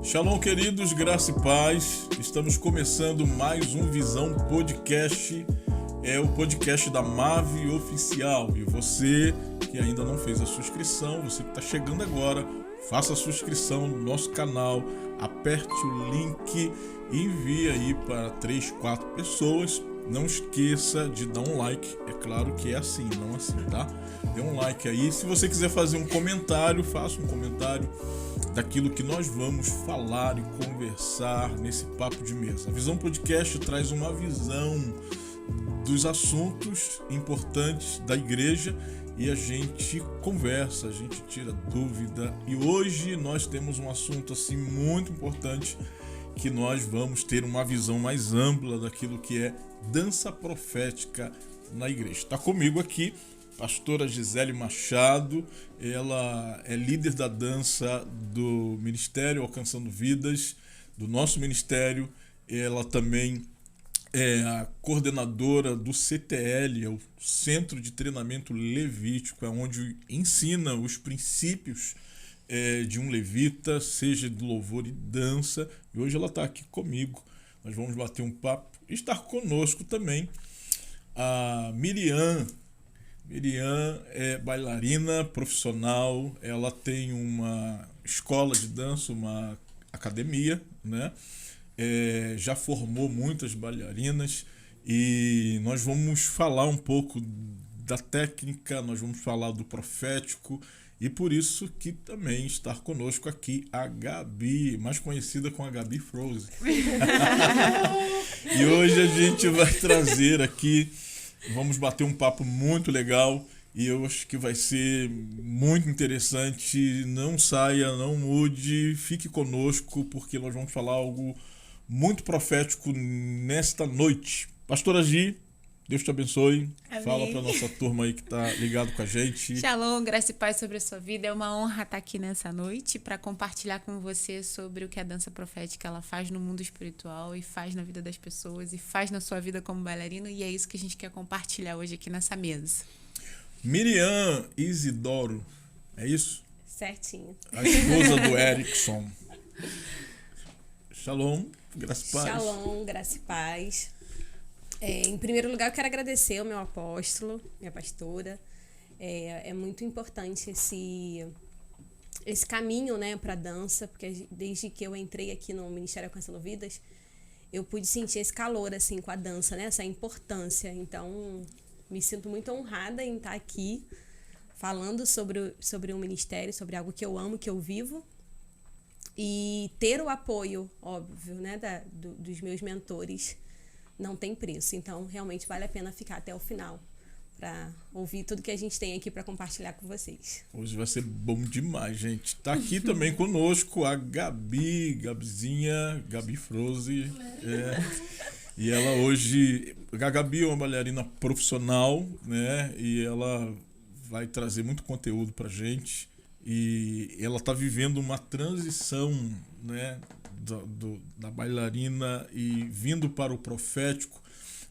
Shalom, queridos, graça e paz. Estamos começando mais um Visão Podcast. É o podcast da MAV Oficial. E você que ainda não fez a sua inscrição, você que está chegando agora, faça a sua inscrição no nosso canal, aperte o link e envie aí para 3, 4 pessoas. Não esqueça de dar um like, é claro que é assim, não assim, tá? Dê um like aí. Se você quiser fazer um comentário, faça um comentário daquilo que nós vamos falar e conversar nesse papo de mesa. A Visão Podcast traz uma visão dos assuntos importantes da igreja e a gente conversa, a gente tira dúvida. E hoje nós temos um assunto assim muito importante, que nós vamos ter uma visão mais ampla daquilo que é dança profética na igreja. Está comigo aqui pastora Gisele Machado, ela é líder da dança do Ministério Alcançando Vidas, do nosso ministério. Ela também é a coordenadora do CTL, é o Centro de Treinamento Levítico, onde ensina os princípios de um levita, seja de louvor e dança. E hoje ela está aqui comigo, nós vamos bater um papo. Estar conosco também a Miriam. Miriam é bailarina profissional, ela tem uma escola de dança, uma academia, né? Já formou muitas bailarinas e nós vamos falar um pouco da técnica, nós vamos falar do profético e por isso que também está conosco aqui a Gabi, mais conhecida como a Gabi Froze. E hoje a gente vai trazer aqui, vamos bater um papo muito legal e eu acho que vai ser muito interessante. Não saia, não mude, fique conosco porque nós vamos falar algo muito profético nesta noite. Pastora Gi, Deus te abençoe. Amém. Fala para nossa turma aí que está ligado com a gente. Shalom, graça e paz sobre a sua vida. É uma honra estar aqui nessa noite para compartilhar com você sobre o que a dança profética ela faz no mundo espiritual e faz na vida das pessoas e faz na sua vida como bailarino, e é isso que a gente quer compartilhar hoje aqui nessa mesa. Miriam Isidoro, é isso? Certinho. A esposa do Erickson. Shalom, graça e paz. Shalom, graça e paz. Em primeiro lugar, eu quero agradecer ao meu apóstolo, minha pastora. É muito importante esse caminho, né, para a dança, porque desde que eu entrei aqui no Ministério Alcançando Vidas, eu pude sentir esse calor assim, com a dança, né, essa importância. Então, me sinto muito honrada em estar aqui falando sobre um ministério, sobre algo que eu amo, que eu vivo. E ter o apoio, óbvio, né, dos meus mentores não tem preço. Então, realmente vale a pena ficar até o final para ouvir tudo que a gente tem aqui para compartilhar com vocês. Hoje vai ser bom demais, gente. Tá aqui também conosco a Gabizinha, Gabi Froze. E ela hoje... A Gabi é uma bailarina profissional, né? E ela vai trazer muito conteúdo pra gente. E ela tá vivendo uma transição, né? Da bailarina e vindo para o profético.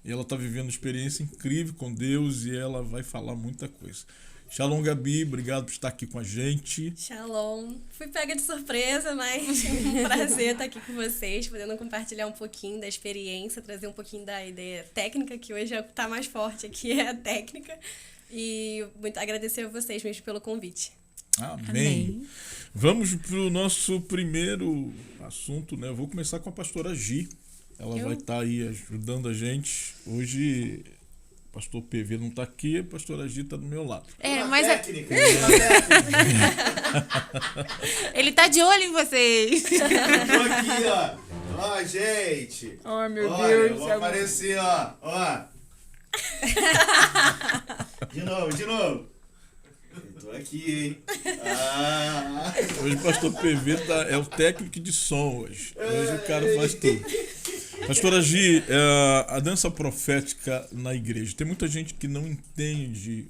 E ela está vivendo uma experiência incrível com Deus e ela vai falar muita coisa. Shalom, Gabi, obrigado por estar aqui com a gente. Shalom. Fui pega de surpresa, mas é um prazer estar aqui com vocês, podendo compartilhar um pouquinho da experiência, trazer um pouquinho da ideia técnica, que hoje está mais forte aqui, é a técnica. E muito agradecer a vocês mesmo pelo convite. Amém. Vamos para o nosso primeiro assunto, né? Eu vou começar com a pastora Gi. Ela vai estar aí ajudando a gente. Hoje o pastor PV não está aqui, a pastora Gi está do meu lado. Mas ele tá de olho em vocês. Tô aqui, ó. Ó, gente. Oh, meu Olha, Deus. eu vou aparecer, ó. De novo. Eu tô aqui, hein. Hoje o pastor PV é o técnico de som hoje. Hoje o cara faz tudo. Pastora Gi, a dança profética na igreja. Tem muita gente que não entende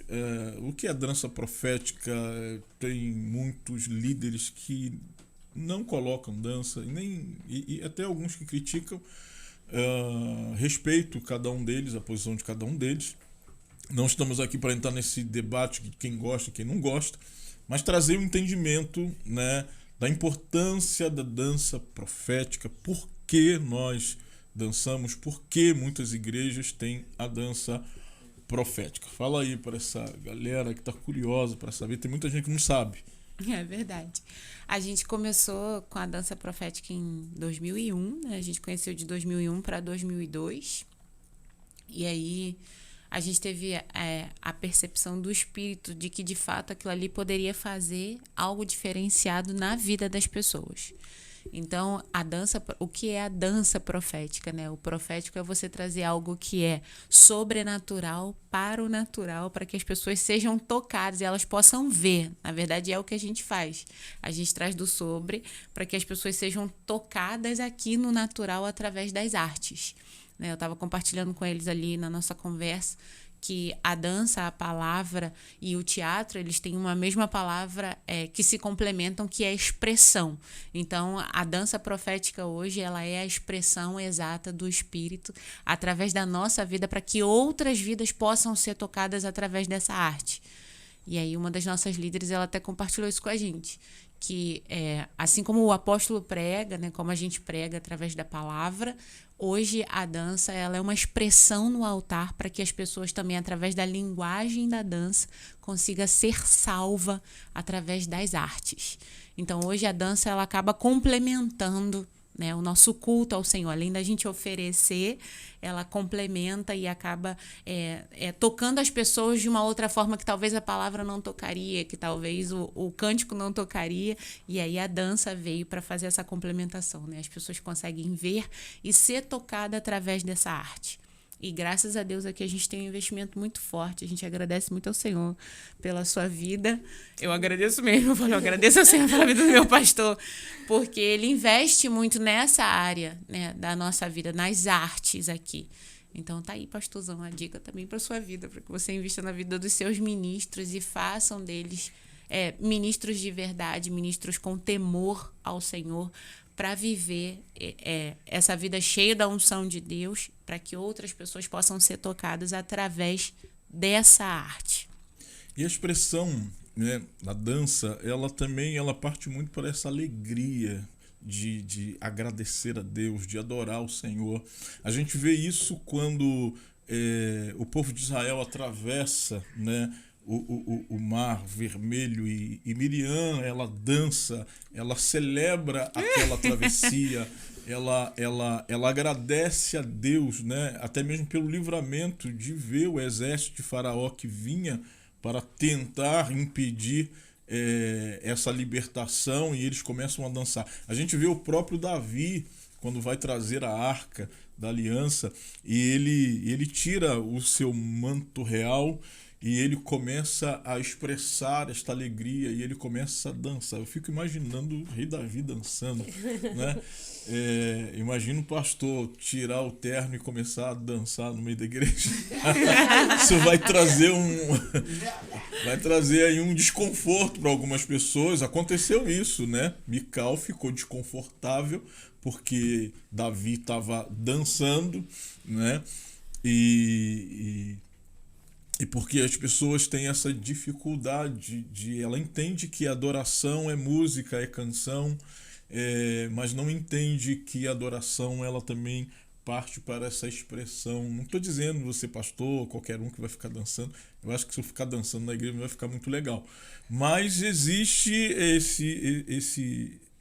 o que é dança profética. Tem muitos líderes que não colocam dança, e até alguns que criticam. Respeito cada um deles, a posição de cada um deles. Não estamos aqui para entrar nesse debate de quem gosta e quem não gosta, mas trazer um entendimento, né, da importância da dança profética, por que nós dançamos, por que muitas igrejas têm a dança profética. Fala aí para essa galera que está curiosa para saber, tem muita gente que não sabe. É verdade. A gente começou com a dança profética em 2001, né? A gente conheceu de 2001 para 2002. E aí a gente teve a percepção do Espírito de que, de fato, aquilo ali poderia fazer algo diferenciado na vida das pessoas. Então, o que é a dança profética, né? O profético é você trazer algo que é sobrenatural para o natural, para que as pessoas sejam tocadas e elas possam ver. Na verdade, é o que a gente faz. A gente traz do sobre para que as pessoas sejam tocadas aqui no natural através das artes. Né? Eu estava compartilhando com eles ali na nossa conversa que a dança, a palavra e o teatro, eles têm uma mesma palavra que se complementam, que é expressão. Então, a dança profética hoje, ela é a expressão exata do Espírito através da nossa vida, para que outras vidas possam ser tocadas através dessa arte. E aí, uma das nossas líderes, ela até compartilhou isso com a gente, que assim como o apóstolo prega, né, como a gente prega através da palavra, hoje a dança, ela é uma expressão no altar para que as pessoas também, através da linguagem da dança, consigam ser salva através das artes. Então, hoje a dança, ela acaba complementando, né, o nosso culto ao Senhor. Além da gente oferecer, ela complementa e acaba tocando as pessoas de uma outra forma que talvez a palavra não tocaria, que talvez o cântico não tocaria. E aí a dança veio para fazer essa complementação, né? As pessoas conseguem ver e ser tocada através dessa arte. E graças a Deus aqui a gente tem um investimento muito forte. A gente agradece muito ao Senhor pela sua vida. Eu agradeço mesmo, eu agradeço ao Senhor pela vida do meu pastor, porque ele investe muito nessa área, né, da nossa vida, nas artes aqui. Então tá aí, pastorzão, a dica também para sua vida, para que você invista na vida dos seus ministros e façam deles ministros de verdade, ministros com temor ao Senhor, para viver essa vida cheia da unção de Deus, para que outras pessoas possam ser tocadas através dessa arte. E a expressão, né, da dança, ela parte muito para essa alegria de agradecer a Deus, de adorar o Senhor. A gente vê isso quando o povo de Israel atravessa, né, o mar vermelho e Miriam, ela dança, ela celebra aquela travessia, ela agradece a Deus, né? Até mesmo pelo livramento de ver o exército de Faraó que vinha para tentar impedir essa libertação, e eles começam a dançar. A gente vê o próprio Davi, quando vai trazer a arca da aliança, e ele tira o seu manto real e ele começa a expressar esta alegria e ele começa a dançar. Eu fico imaginando o rei Davi dançando, né? Imagina o pastor tirar o terno e começar a dançar no meio da igreja. Isso vai trazer aí um desconforto para algumas pessoas. Aconteceu isso, né? Mical ficou desconfortável porque Davi estava dançando, né? E porque as pessoas têm essa dificuldade ela entende que adoração é música, é canção, mas não entende que a adoração ela também parte para essa expressão. Não estou dizendo você pastor, qualquer um que vai ficar dançando. Eu acho que se eu ficar dançando na igreja vai ficar muito legal. Mas existe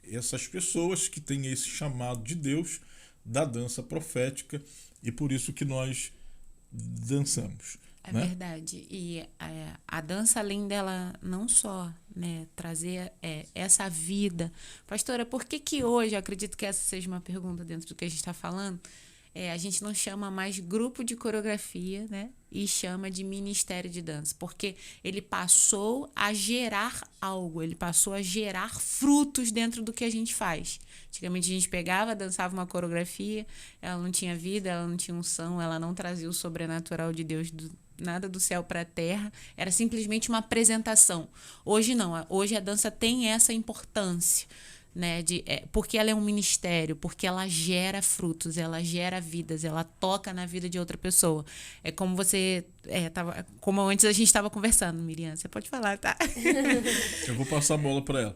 essas pessoas que têm esse chamado de Deus da dança profética, e por isso que nós dançamos. É verdade. E a dança, além dela não só, né, trazer essa vida. Pastora, por que hoje, eu acredito que essa seja uma pergunta dentro do que a gente está falando, a gente não chama mais grupo de coreografia, né, e chama de ministério de dança, porque ele passou a gerar algo, ele passou a gerar frutos dentro do que a gente faz. Antigamente a gente pegava, dançava uma coreografia, ela não tinha vida, ela não tinha unção, ela não trazia o sobrenatural de Deus, nada do céu para a terra, era simplesmente uma apresentação. Hoje não, hoje a dança tem essa importância. né? Porque ela é um ministério, porque ela gera frutos, ela gera vidas, ela toca na vida de outra pessoa. É como como antes a gente estava conversando, Miriam. Você pode falar, tá? Eu vou passar a bola para ela.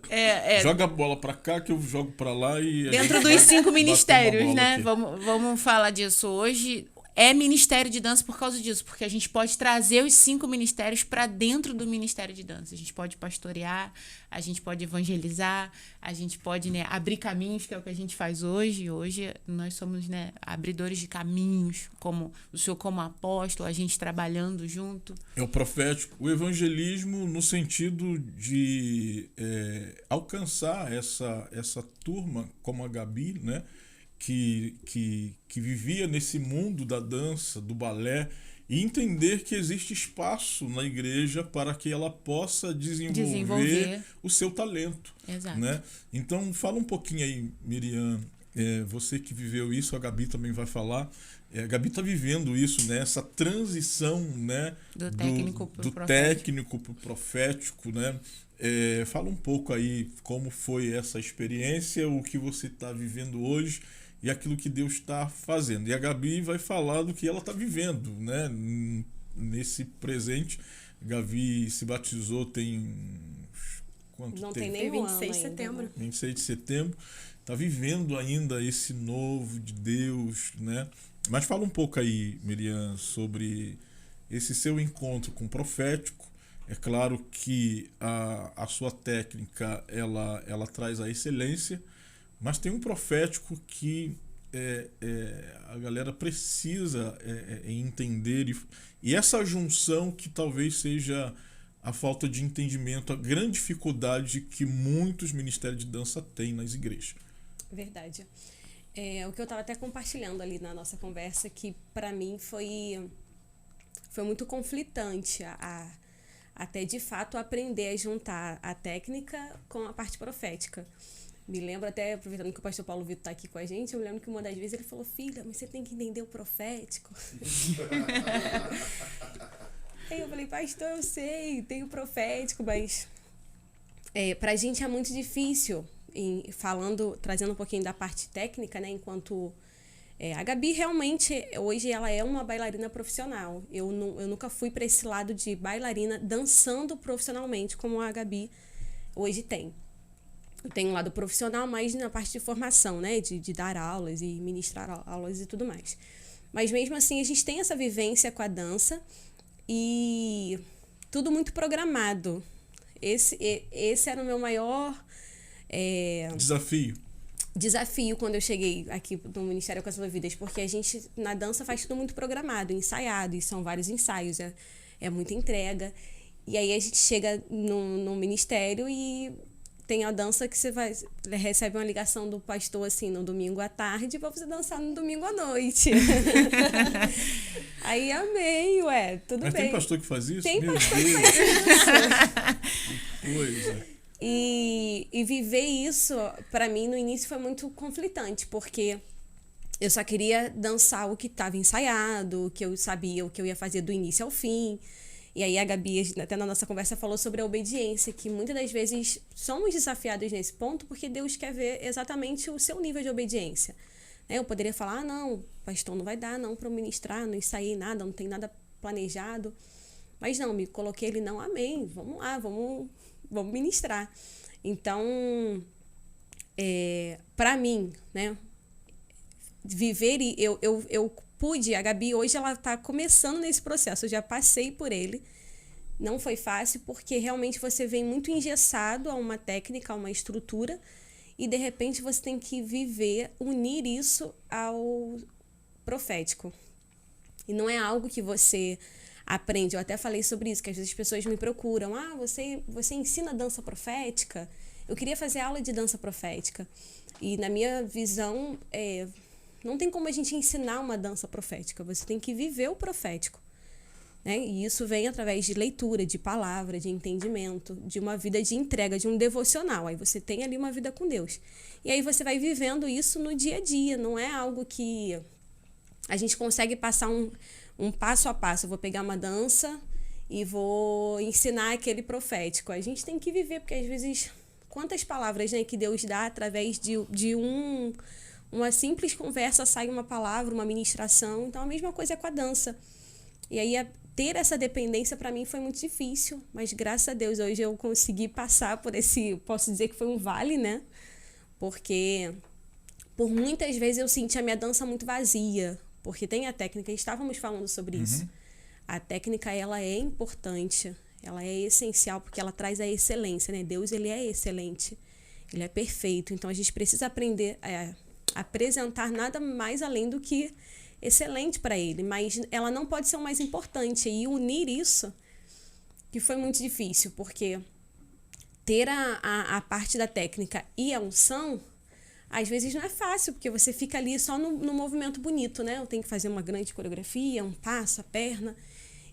Joga a bola para cá que eu jogo para lá e... Dentro dos 5 ministérios, né? Vamos falar disso hoje. É ministério de dança por causa disso, porque a gente pode trazer os 5 ministérios para dentro do ministério de dança. A gente pode pastorear, a gente pode evangelizar, a gente pode, né, abrir caminhos, que é o que a gente faz hoje. Hoje nós somos, né, abridores de caminhos, como o senhor como apóstolo, a gente trabalhando junto. É o profético, o evangelismo no sentido de alcançar essa turma, como a Gabi, né? Que vivia nesse mundo da dança, do balé, e entender que existe espaço na igreja para que ela possa desenvolver o seu talento. Exato. Né? Então, fala um pouquinho aí, Miriam, você que viveu isso, a Gabi também vai falar. A Gabi está vivendo isso, né? Essa transição, né? do técnico para o profético, né? Fala um pouco aí como foi essa experiência, o que você está vivendo hoje e aquilo que Deus está fazendo. E a Gabi vai falar do que ela está vivendo, né? Nesse presente. A Gabi se batizou tem quanto Não tempo? tem nem 26 de setembro. 26 de setembro. Está vivendo ainda esse novo de Deus, né? Mas fala um pouco aí, Miriam, sobre esse seu encontro com o profético. É claro que a sua técnica ela traz a excelência, mas tem um profético que a galera precisa entender. E essa junção que talvez seja a falta de entendimento, a grande dificuldade que muitos ministérios de dança têm nas igrejas. Verdade. O que eu estava até compartilhando ali na nossa conversa, que para mim foi muito conflitante até de fato aprender a juntar a técnica com a parte profética. Me lembro até, aproveitando que o pastor Paulo Vitor está aqui com a gente, eu me lembro que uma das vezes ele falou: filha, mas você tem que entender o profético. Aí eu falei: pastor, eu sei, tem o profético, mas pra gente é muito difícil, trazendo um pouquinho da parte técnica, né, enquanto... a Gabi realmente, hoje, ela é uma bailarina profissional. Eu nunca fui para esse lado de bailarina dançando profissionalmente, como a Gabi hoje tem. Eu tenho um lado profissional, mas na parte de formação, né? De dar aulas e ministrar aulas e tudo mais. Mas mesmo assim, a gente tem essa vivência com a dança e tudo muito programado. Esse era o meu maior... desafio quando eu cheguei aqui no Ministério Alcance Vidas, porque a gente na dança faz tudo muito programado, ensaiado, e são vários ensaios, é muita entrega. E aí a gente chega no ministério e tem a dança que você recebe uma ligação do pastor assim no domingo à tarde para você dançar no domingo à noite. Aí amei, tudo Mas bem. Tem pastor que faz isso? Tem Meu pastor Deus. que faz isso. Que coisa. E viver isso, para mim, no início foi muito conflitante, porque eu só queria dançar o que estava ensaiado, o que eu sabia, o que eu ia fazer do início ao fim. E aí a Gabi, até na nossa conversa, falou sobre a obediência, que muitas das vezes somos desafiados nesse ponto porque Deus quer ver exatamente o seu nível de obediência. Eu poderia falar: não, pastor, não vai dar não para eu ministrar, não ensaiei nada, não tem nada planejado. Mas não, me coloquei ali: não, amém, vamos lá, vamos ministrar. Então, para mim, né, viver, eu pude, a Gabi hoje ela está começando nesse processo, eu já passei por ele, não foi fácil, porque realmente você vem muito engessado a uma técnica, a uma estrutura, e de repente você tem que unir isso ao profético. E não é algo que você aprende. Eu até falei sobre isso, que às vezes as pessoas me procuram: você ensina dança profética? Eu queria fazer aula de dança profética. E na minha visão, não tem como a gente ensinar uma dança profética, você tem que viver o profético, né? E isso vem através de leitura, de palavra, de entendimento, de uma vida de entrega, de um devocional. Aí você tem ali uma vida com Deus. E aí você vai vivendo isso no dia a dia, não é algo que a gente consegue passar um passo a passo. Eu vou pegar uma dança e vou ensinar aquele profético. A gente tem que viver, porque às vezes quantas palavras, né, que Deus dá através de uma simples conversa, sai uma palavra, uma ministração. Então, a mesma coisa é com a dança. E aí, ter essa dependência para mim foi muito difícil, mas graças a Deus hoje eu consegui passar por esse, posso dizer que foi um vale, né? Porque por muitas vezes eu senti a minha dança muito vazia, porque tem a técnica, estávamos falando sobre isso. A técnica, ela é importante, ela é essencial, porque ela traz a excelência, né? Deus, ele é excelente, ele é perfeito, então a gente precisa aprender a apresentar nada mais além do que excelente para ele, mas ela não pode ser o mais importante, e unir isso que foi muito difícil, porque ter a parte da técnica e a unção às vezes não é fácil, porque você fica ali só no movimento bonito, né? Eu tenho que fazer uma grande coreografia, um passo, a perna,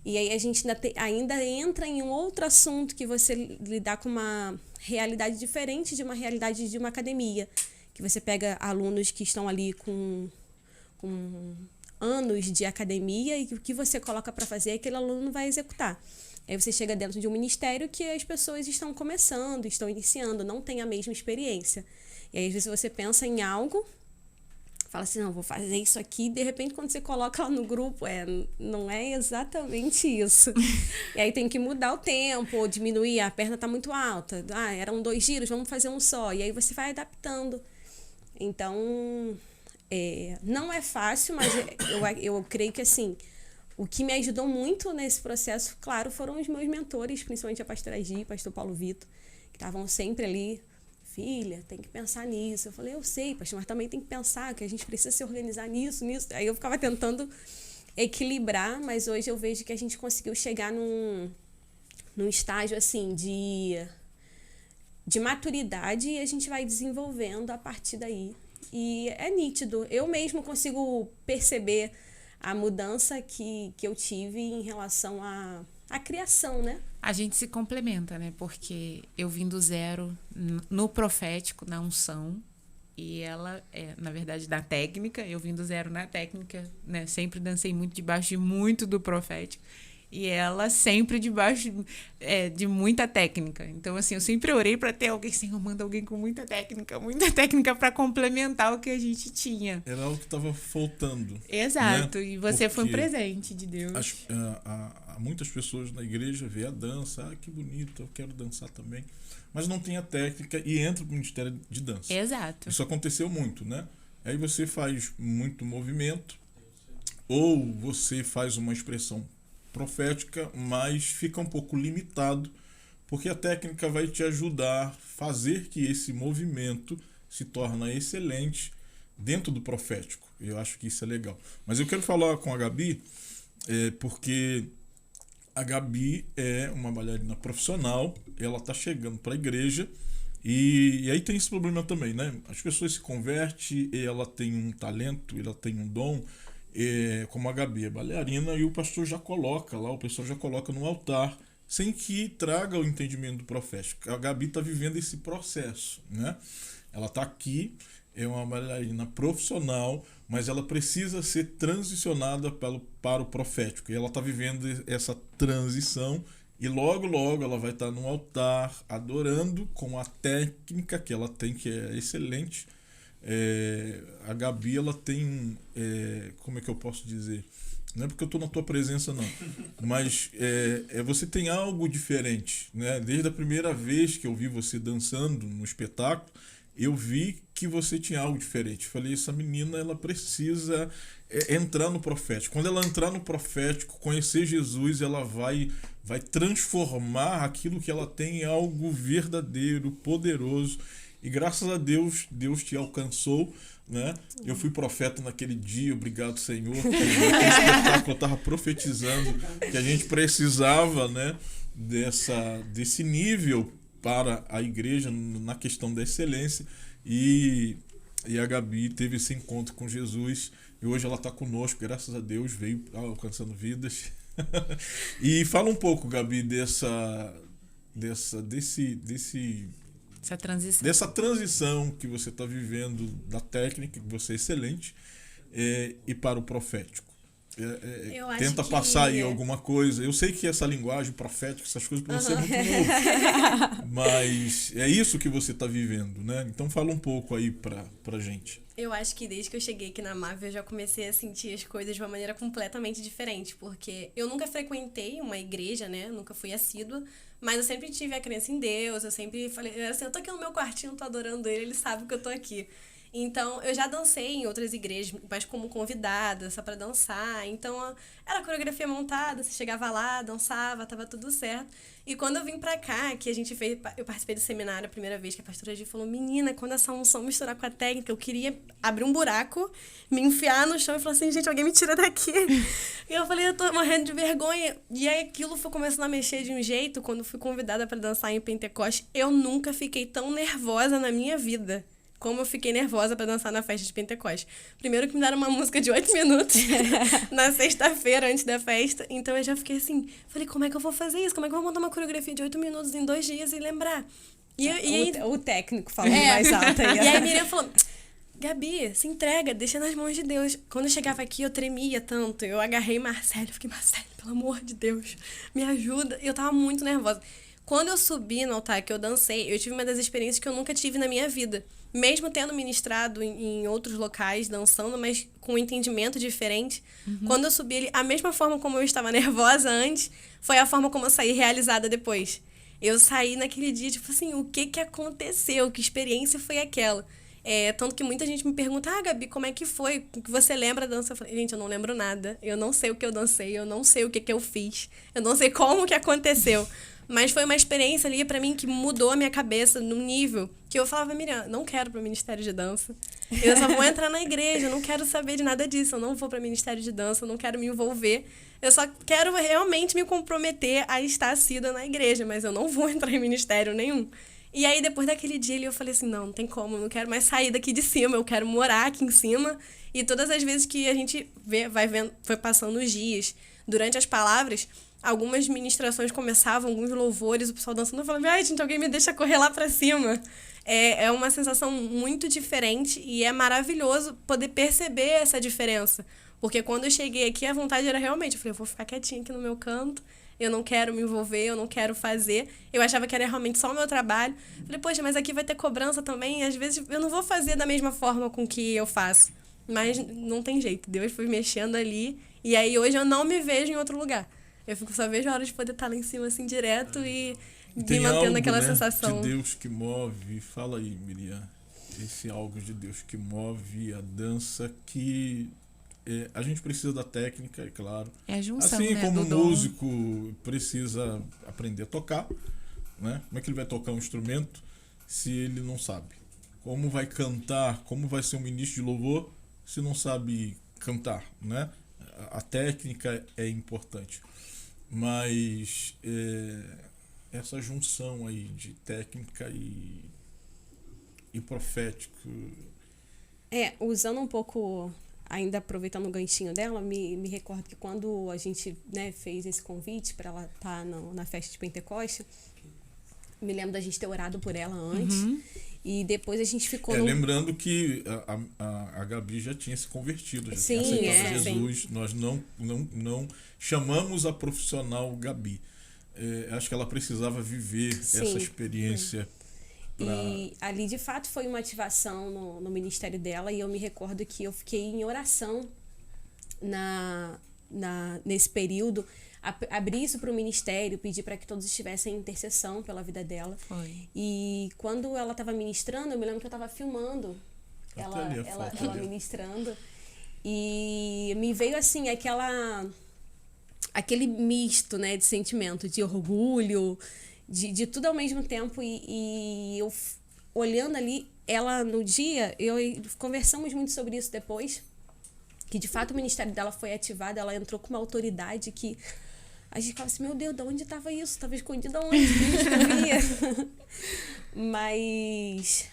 e aí a gente ainda entra em um outro assunto, que você lidar com uma realidade diferente de uma realidade de uma academia, que você pega alunos que estão ali com anos de academia, e o que você coloca para fazer, aquele aluno não vai executar. Aí você chega dentro de um ministério que as pessoas estão começando, estão iniciando, não têm a mesma experiência. E aí, às vezes, você pensa em algo, fala assim, não, vou fazer isso aqui, e de repente, quando você coloca lá no grupo, não é exatamente isso. E aí tem que mudar o tempo, ou diminuir, a perna está muito alta. Eram 2 giros, vamos fazer um só. E aí você vai adaptando. Então, não é fácil, mas eu creio que, assim, o que me ajudou muito nesse processo, claro, foram os meus mentores, principalmente a pastora Gi, o pastor Paulo Vitor, que estavam sempre ali. Filha, tem que pensar nisso. Eu falei, eu sei, pastor, mas também tem que pensar que a gente precisa se organizar nisso. Aí eu ficava tentando equilibrar, mas hoje eu vejo que a gente conseguiu chegar num estágio, assim, de maturidade, e a gente vai desenvolvendo a partir daí. E é nítido. Eu mesmo consigo perceber a mudança que eu tive em relação à criação, né? A gente se complementa, né? Porque eu vim do zero no profético, na unção, e ela na verdade, na técnica. Eu vim do zero na técnica, né? Sempre dancei muito debaixo de muito do profético. E ela sempre debaixo de muita técnica. Então, assim, eu sempre orei para ter alguém, Senhor, manda alguém com muita técnica para complementar o que a gente tinha. Era algo que estava faltando. Exato, né? E você foi um Porque presente de Deus. Muitas pessoas na igreja vê a dança, que bonito, eu quero dançar também. Mas não tem a técnica e entra para o Ministério de Dança. Exato. Isso aconteceu muito, né? Aí você faz muito movimento, ou você faz uma expressão profética, mas fica um pouco limitado, porque a técnica vai te ajudar a fazer que esse movimento se torne excelente dentro do profético. Eu acho que isso é legal. Mas eu quero falar com a Gabi, porque a Gabi é uma bailarina profissional, ela está chegando para a igreja, e aí tem esse problema também, né? As pessoas se convertem, ela tem um talento, ela tem um dom, como a Gabi é bailarina, e o pastor já coloca lá, o pessoal já coloca no altar, sem que traga o entendimento do profético. A Gabi está vivendo esse processo, né? Ela está aqui, é uma bailarina profissional, mas ela precisa ser transicionada para o profético. E ela está vivendo essa transição, e logo, logo ela vai estar no altar, adorando com a técnica que ela tem, que é excelente. A Gabi, ela tem, como é que eu posso dizer? Não é porque eu estou na tua presença, não. Mas você tem algo diferente, né? Desde a primeira vez que eu vi você dançando no espetáculo, eu vi que você tinha algo diferente. Falei, essa menina, ela precisa entrar no profético. Quando ela entrar no profético, conhecer Jesus, ela vai transformar aquilo que ela tem em algo verdadeiro, poderoso. E graças a Deus, Deus te alcançou, né? Eu fui profeta naquele dia, obrigado, Senhor. Eu estava profetizando que a gente precisava, né, desse nível para a igreja na questão da excelência. E a Gabi teve esse encontro com Jesus, e hoje ela está conosco, graças a Deus, veio alcançando vidas. E fala um pouco, Gabi, dessa transição que você está vivendo da técnica, que você é excelente, e para o profético. Tenta passar aí alguma coisa. Eu sei que essa linguagem profética, essas coisas para você é muito novo. Mas é isso que você está vivendo, né? Então fala um pouco aí pra gente. Eu acho que desde que eu cheguei aqui na MAV, eu já comecei a sentir as coisas de uma maneira completamente diferente, porque eu nunca frequentei uma igreja, né? Nunca fui assídua, mas eu sempre tive a crença em Deus, eu sempre falei, assim, eu tô aqui no meu quartinho, tô adorando ele sabe que eu tô aqui. Então, eu já dancei em outras igrejas, mas como convidada, só pra dançar. Então, era coreografia montada, você chegava lá, dançava, tava tudo certo. E quando eu vim pra cá, que a gente fez, eu participei do seminário a primeira vez, que a pastora Gi falou, menina, quando essa unção misturar com a técnica, eu queria abrir um buraco, me enfiar no chão e falar assim, gente, alguém me tira daqui. E eu falei, eu tô morrendo de vergonha. E aí aquilo foi começando a mexer de um jeito, quando fui convidada pra dançar em Pentecoste, eu nunca fiquei tão nervosa na minha vida como eu fiquei nervosa pra dançar na festa de Pentecoste. Primeiro que me deram uma música de 8 minutos na sexta-feira, antes da festa. Então eu já fiquei assim, falei, como é que eu vou fazer isso? Como é que eu vou montar uma coreografia de 8 minutos em 2 dias e lembrar? O técnico falando mais alto aí. E aí a Miriam falou, Gabi, se entrega, deixa nas mãos de Deus. Quando eu chegava aqui, eu tremia tanto. Eu agarrei Marcelo, fiquei, Marcelo, pelo amor de Deus, me ajuda. E eu tava muito nervosa. Quando eu subi no altar, que eu dancei, eu tive uma das experiências que eu nunca tive na minha vida. Mesmo tendo ministrado em outros locais, dançando, mas com um entendimento diferente. Quando eu subi ali, a mesma forma como eu estava nervosa antes, foi a forma como eu saí realizada depois. Eu saí naquele dia, tipo assim, o que aconteceu? Que experiência foi aquela? Tanto que muita gente me pergunta, Gabi, como é que foi? O que você lembra da dança? Eu falei, gente, eu não lembro nada. Eu não sei o que eu dancei, eu não sei o que eu fiz. Eu não sei como que aconteceu. Mas foi uma experiência ali pra mim que mudou a minha cabeça num nível que eu falava, Miriam, não quero pro Ministério de Dança. Eu só vou entrar na igreja, eu não quero saber de nada disso. Eu não vou pro Ministério de Dança, eu não quero me envolver. Eu só quero realmente me comprometer a estar assídua na igreja, mas eu não vou entrar em ministério nenhum. E aí, depois daquele dia ali, eu falei assim, não tem como, eu não quero mais sair daqui de cima, eu quero morar aqui em cima. E todas as vezes que a gente vai vendo, foi passando os dias, durante as palavras, algumas ministrações começavam, alguns louvores, o pessoal dançando, eu falava, ai, gente, alguém me deixa correr lá pra cima. É uma sensação muito diferente e é maravilhoso poder perceber essa diferença. Porque quando eu cheguei aqui, a vontade era realmente, eu falei, eu vou ficar quietinha aqui no meu canto, eu não quero me envolver, eu não quero fazer. Eu achava que era realmente só o meu trabalho. Falei, poxa, mas aqui vai ter cobrança também, e às vezes eu não vou fazer da mesma forma com que eu faço. Mas não tem jeito, Deus foi mexendo ali, e aí hoje eu não me vejo em outro lugar. Eu só vejo a hora de poder estar lá em cima, assim, direto e me mantendo aquela sensação. De Deus que move, fala aí, Miriam, esse algo de Deus que move a dança que a gente precisa da técnica, é claro. É a junção, assim né, como o do dom. músico precisa aprender a tocar, né? Como é que ele vai tocar um instrumento se ele não sabe? Como vai cantar, como vai ser um ministro de louvor se não sabe cantar, né? A técnica é importante. Mas essa junção aí de técnica e profético. Usando um pouco, ainda aproveitando o ganchinho dela, me recordo que quando a gente, né, fez esse convite para ela estar na festa de Pentecoste, me lembro da gente ter orado por ela antes. E depois a gente ficou... Lembrando que a Gabi já tinha se convertido, já tinha aceitado Jesus. Sim. Nós não chamamos a profissional Gabi. Acho que ela precisava viver essa experiência. E ali, de fato, foi uma ativação no ministério dela. E eu me recordo que eu fiquei em oração nesse período. Abrir isso para o ministério, pedir para que todos estivessem em intercessão pela vida dela. Foi. E quando ela estava ministrando, eu me lembro que eu estava filmando ela ministrando. E me veio assim aquele misto, né, de sentimento, de orgulho, de tudo ao mesmo tempo. E eu olhando ali, ela no dia, conversamos muito sobre isso depois, que de fato o ministério dela foi ativado, ela entrou com uma autoridade que a gente ficava assim, meu Deus, de onde estava isso? Estava escondido aonde? Mas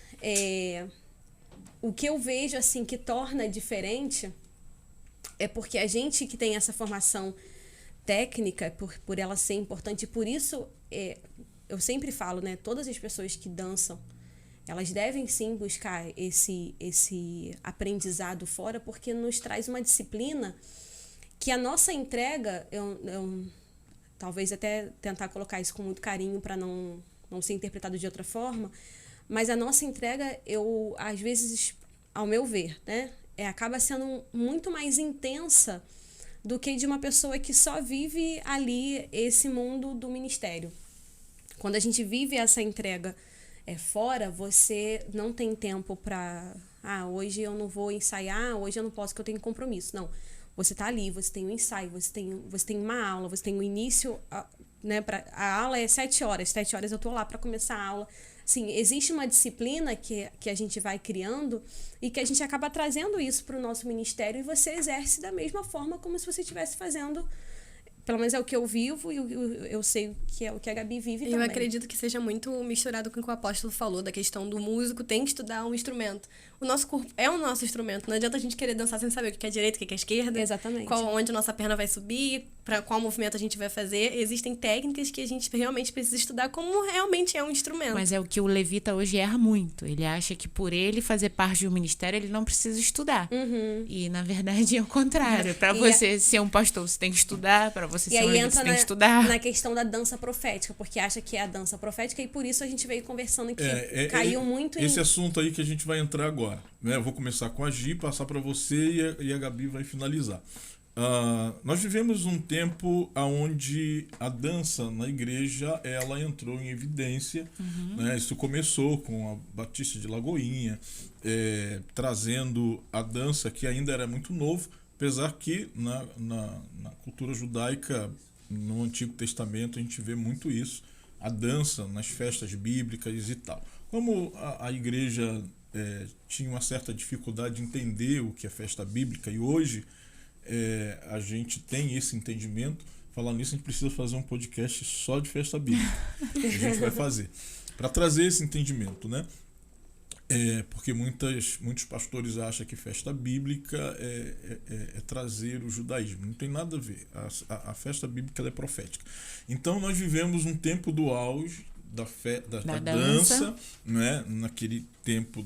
o que eu vejo assim que torna diferente é porque a gente que tem essa formação técnica, por ela ser importante, e por isso eu sempre falo, né, todas as pessoas que dançam, elas devem sim buscar esse aprendizado fora, porque nos traz uma disciplina que a nossa entrega, eu talvez até tentar colocar isso com muito carinho para não não ser interpretado de outra forma, mas a nossa entrega, às vezes, ao meu ver, né, acaba sendo muito mais intensa do que de uma pessoa que só vive ali esse mundo do ministério. Quando a gente vive essa entrega fora, você não tem tempo para... hoje eu não vou ensaiar, hoje eu não posso porque eu tenho compromisso. Não, você está ali, você tem um ensaio, você tem uma aula, você tem o início... né, a aula é 7 horas, 7 horas eu estou lá para começar a aula. Assim, existe uma disciplina que a gente vai criando e que a gente acaba trazendo isso para o nosso ministério e você exerce da mesma forma como se você estivesse fazendo, pelo menos é o que eu vivo e eu sei que é o que a Gabi vive também. Eu acredito que seja muito misturado com o que o apóstolo falou, da questão do músico tem que estudar um instrumento. O nosso corpo é o nosso instrumento, não adianta a gente querer dançar sem saber o que é direita, o que é esquerda. Exatamente. Onde a nossa perna vai subir, para qual movimento a gente vai fazer. Existem técnicas que a gente realmente precisa estudar como realmente é um instrumento. Mas é o que o levita hoje erra muito. Ele acha que por ele fazer parte de um ministério, ele não precisa estudar. E, na verdade, é o contrário. Para você ser um pastor, você tem que estudar. Para você ser um levita, você tem que estudar. Na questão da dança profética, porque acha que é a dança profética e por isso a gente veio conversando que caiu muito esse assunto aí que a gente vai entrar agora. Né? Eu vou começar com a Gi, passar para você e a Gabi vai finalizar. Nós vivemos um tempo onde a dança na igreja ela entrou em evidência. Né? Isso começou com a Batista de Lagoinha, trazendo a dança que ainda era muito novo, apesar que na cultura judaica, no Antigo Testamento, a gente vê muito isso, a dança nas festas bíblicas e tal. Como a igreja tinha uma certa dificuldade de entender o que é festa bíblica e hoje a gente tem esse entendimento. Falando nisso, a gente precisa fazer um podcast só de festa bíblica. A gente vai fazer para trazer esse entendimento, né? Porque muitos pastores acham que festa bíblica é trazer o judaísmo. Não tem nada a ver. A festa bíblica é profética. Então nós vivemos um tempo do auge da dança, né? Naquele tempo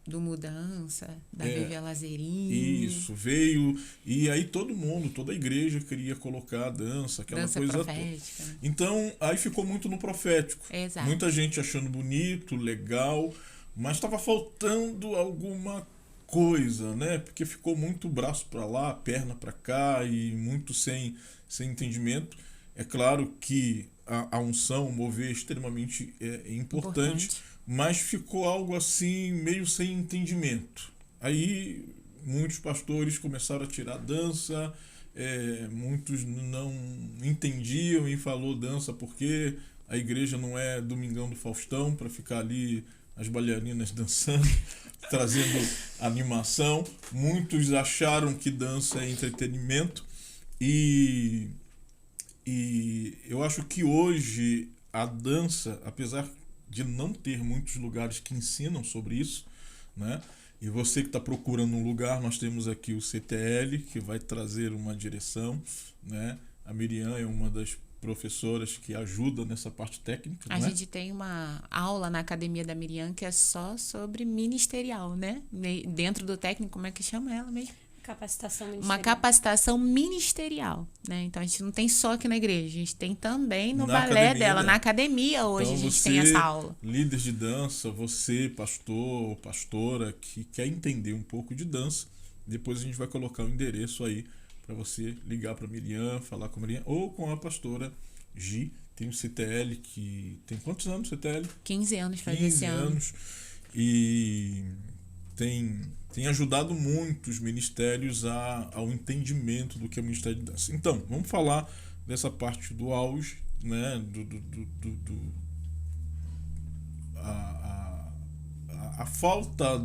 do Mudança, da Vivi Lazzarini. Isso, veio. E aí toda a igreja queria colocar a dança, aquela dança coisa profética. toda. Então, aí ficou muito no profético. Exato. Muita gente achando bonito, legal, mas estava faltando alguma coisa, né? Porque ficou muito braço para lá, perna para cá e muito sem entendimento. É claro que a unção, o mover é extremamente importante. Mas ficou algo assim, meio sem entendimento. Aí muitos pastores começaram a tirar dança, muitos não entendiam e falou dança porque a igreja não é Domingão do Faustão para ficar ali as bailarinas dançando, trazendo animação. Muitos acharam que dança é entretenimento e eu acho que hoje a dança, apesar de não ter muitos lugares que ensinam sobre isso, né? E você que está procurando um lugar, nós temos aqui o CTL, que vai trazer uma direção, né? A Miriam é uma das professoras que ajuda nessa parte técnica. A gente tem uma aula na academia da Miriam que é só sobre ministerial, né? Dentro do técnico, como é que chama ela mesmo? Capacitação ministerial. Uma capacitação ministerial, né? Então a gente não tem só aqui na igreja, a gente tem também no balé dela, na academia hoje então, a gente tem essa aula. Líder de dança, você, pastor ou pastora que quer entender um pouco de dança, depois a gente vai colocar o endereço aí para você ligar para a Miriam, falar com a Miriam ou com a pastora Gi. Tem o CTL que tem quantos anos o CTL? 15 anos faz esse ano. 15 anos e tem ajudado muito os ministérios ao entendimento do que é o Ministério de Dança. Então, vamos falar dessa parte do auge, né? A falta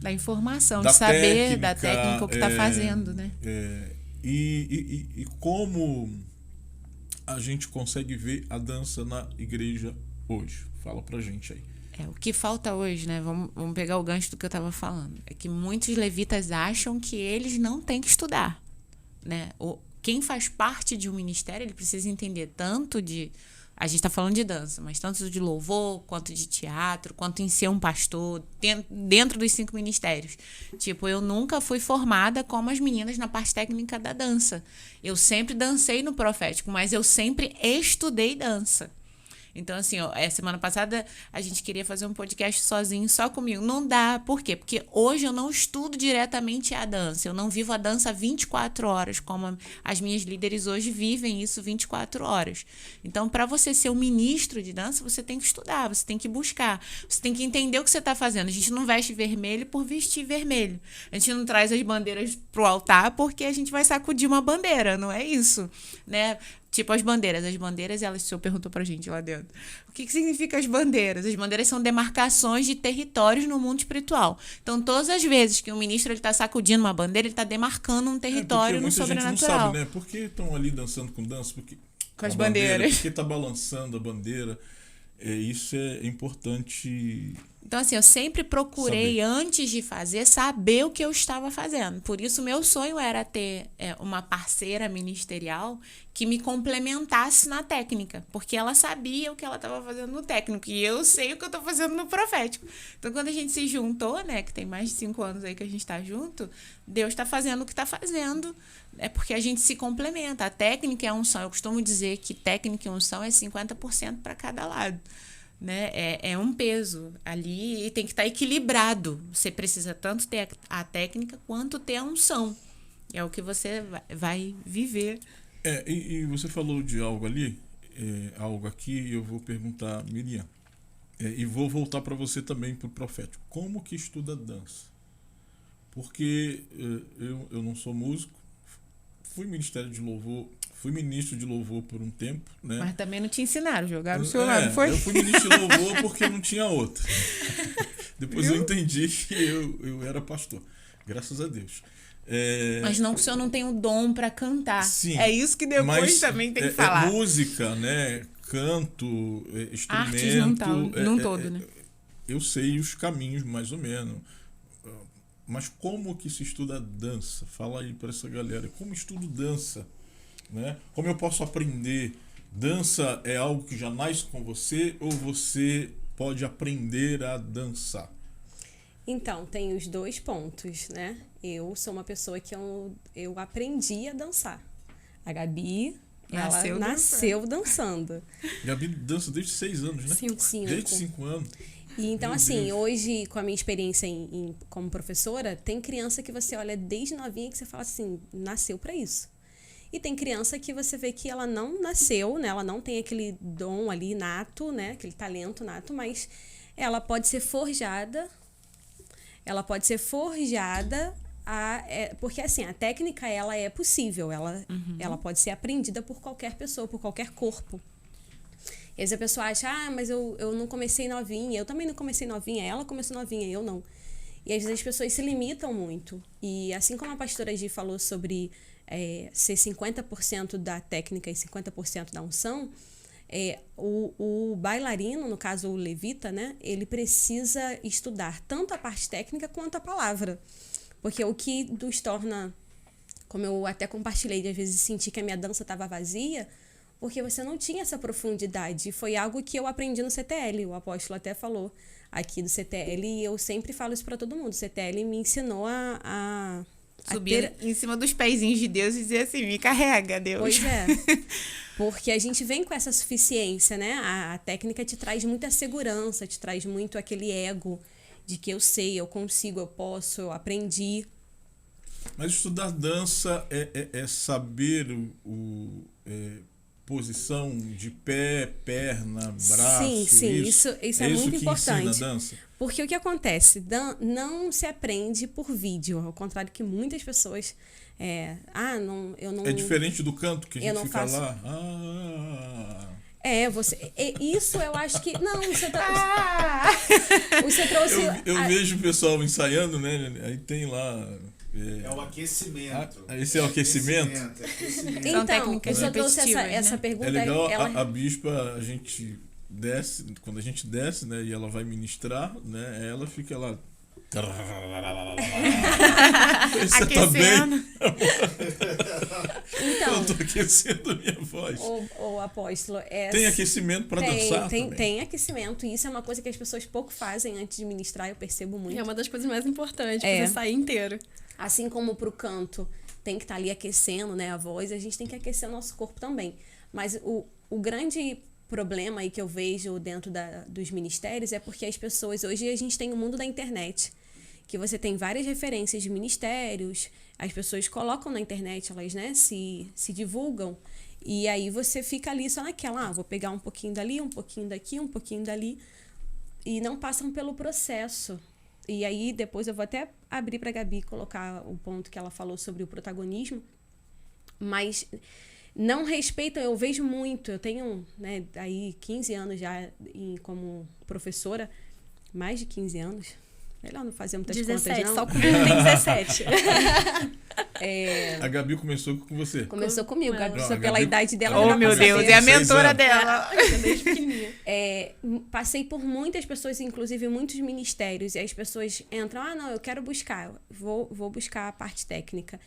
da informação, de saber da técnica o que está fazendo, né? E como a gente consegue ver a dança na igreja hoje? Fala pra gente aí. O que falta hoje, né? Vamos pegar o gancho do que eu estava falando. É que muitos levitas acham que eles não têm que estudar, né? Quem faz parte de um ministério, ele precisa entender tanto A gente está falando de dança, mas tanto de louvor, quanto de teatro, quanto em ser um pastor, dentro dos 5 ministérios. Tipo, eu nunca fui formada como as meninas na parte técnica da dança. Eu sempre dancei no profético, mas eu sempre estudei dança. Então, assim, semana passada a gente queria fazer um podcast sozinho, só comigo. Não dá. Por quê? Porque hoje eu não estudo diretamente a dança. Eu não vivo a dança 24 horas, como as minhas líderes hoje vivem isso 24 horas. Então, para você ser um ministro de dança, você tem que estudar, você tem que buscar, você tem que entender o que você está fazendo. A gente não veste vermelho por vestir vermelho. A gente não traz as bandeiras pro altar porque a gente vai sacudir uma bandeira, não é isso, né? Tipo, as bandeiras, elas, o senhor perguntou pra gente lá dentro. O que significa as bandeiras? As bandeiras são demarcações de territórios no mundo espiritual. Então, todas as vezes que o ministro está sacudindo uma bandeira, ele está demarcando um território no sobrenatural. Gente não sabe, né? Por que estão ali dançando com dança? Com as bandeiras. Por que está balançando a bandeira? Isso é importante. Então, assim, eu sempre procurei, antes de fazer, saber o que eu estava fazendo. Por isso, meu sonho era ter uma parceira ministerial que me complementasse na técnica. Porque ela sabia o que ela estava fazendo no técnico. E eu sei o que eu estou fazendo no profético. Então, quando a gente se juntou, né, que tem mais de 5 anos aí que a gente está junto, Deus está fazendo o que está fazendo. É porque a gente se complementa. A técnica e a unção. Eu costumo dizer que técnica e unção é 50% para cada lado. Né? É um peso ali e tem que estar equilibrado. Você precisa tanto ter a técnica quanto ter a unção. É o que você vai viver. E você falou de algo ali, algo aqui, e eu vou perguntar, Miriam, e vou voltar para você também para o profético. Como que estuda dança? Porque eu não sou músico, fui ministro de louvor por um tempo, né? Mas também não te ensinaram, jogaram o seu lado, foi? Eu fui ministro de louvor porque não tinha outra. Depois eu entendi que eu era pastor, graças a Deus. Mas não que o senhor não tem o dom para cantar. Sim, é isso que depois também tem que falar. Música, né? Canto, instrumento. Artes não todo, né? Eu sei os caminhos, mais ou menos. Mas como que se estuda dança? Fala aí para essa galera. Como estudo dança? Né? Como eu posso aprender? Dança é algo que já nasce com você ou você pode aprender a dançar? Então, tem os 2 pontos, né? Eu sou uma pessoa que eu aprendi a dançar. A Gabi, ela nasceu dançando. Gabi dança desde 6 anos, né? 5. Desde 5 anos. E então, assim, hoje, com a minha experiência como professora, tem criança que você olha desde novinha que você fala assim, nasceu para isso. E tem criança que você vê que ela não nasceu, né? Ela não tem aquele dom ali nato, né? Aquele talento nato, mas ela pode ser forjada. Porque assim, a técnica ela é possível, ela pode ser aprendida por qualquer pessoa, por qualquer corpo. E às vezes a pessoa acha, mas eu não comecei novinha, eu também não comecei novinha, ela começou novinha, eu não. E às vezes as pessoas se limitam muito. E assim como a pastora Gi falou sobre ser 50% da técnica e 50% da unção, o bailarino, no caso o levita, né, ele precisa estudar tanto a parte técnica quanto a palavra. Porque o que nos torna, como eu até compartilhei, de às vezes sentir que a minha dança estava vazia, porque você não tinha essa profundidade. Foi algo que eu aprendi no CTL, o apóstolo até falou aqui do CTL, e eu sempre falo isso para todo mundo. O CTL me ensinou a subir em cima dos pezinhos de Deus e dizer assim, me carrega, Deus. Pois é, porque a gente vem com essa suficiência, né? A técnica te traz muita segurança, te traz muito aquele ego de que eu sei, eu consigo, eu posso, eu aprendi. Mas estudar dança é saber posição de pé, perna, braço. Sim, isso é muito importante. Ensina a dança? Porque o que acontece? Não se aprende por vídeo, ao contrário que muitas pessoas... eu não... É diferente do canto que a gente fica faço... lá? Isso eu acho que... Não, você trouxe... Eu vejo o pessoal ensaiando, né? Aí tem lá... É o aquecimento. Esse é o aquecimento? Então, você trouxe essa né? pergunta... É legal, a bispa, a gente desce, quando a gente desce, né, e ela vai ministrar, né, ela fica lá... Você tá bem? Então, Eu tô aquecendo a minha voz. o apóstolo, Tem aquecimento para dançar também? Tem aquecimento, e isso é uma coisa que as pessoas pouco fazem antes de ministrar, eu percebo muito. É uma das coisas mais importantes, É. você sair inteiro. Assim como pro canto tem que estar ali aquecendo, né, a voz, a gente tem que aquecer o nosso corpo também. Mas o grande problema aí que eu vejo dentro dos ministérios é porque as pessoas, hoje a gente tem o mundo da internet, que você tem várias referências de ministérios, as pessoas colocam na internet, elas, né, se divulgam, e aí você fica ali só naquela, vou pegar um pouquinho dali, um pouquinho daqui, um pouquinho dali, e não passam pelo processo. E aí depois eu vou até abrir para a Gabi colocar o ponto que ela falou sobre o protagonismo, mas não respeitam, eu vejo muito, eu tenho, né, aí 15 anos já como professora, mais de 15 anos, melhor não fazer muitas 17, contas não. só comigo tem 17. A Gabi começou com você. Começou comigo, Gabi, Não, só a pela Gabi- idade dela. Oh, já meu passa Deus, bem. é a 6 mentora anos. dela. Desde pequenininha. Passei por muitas pessoas, inclusive muitos ministérios, e as pessoas entram, não, eu quero buscar, vou buscar a parte técnica.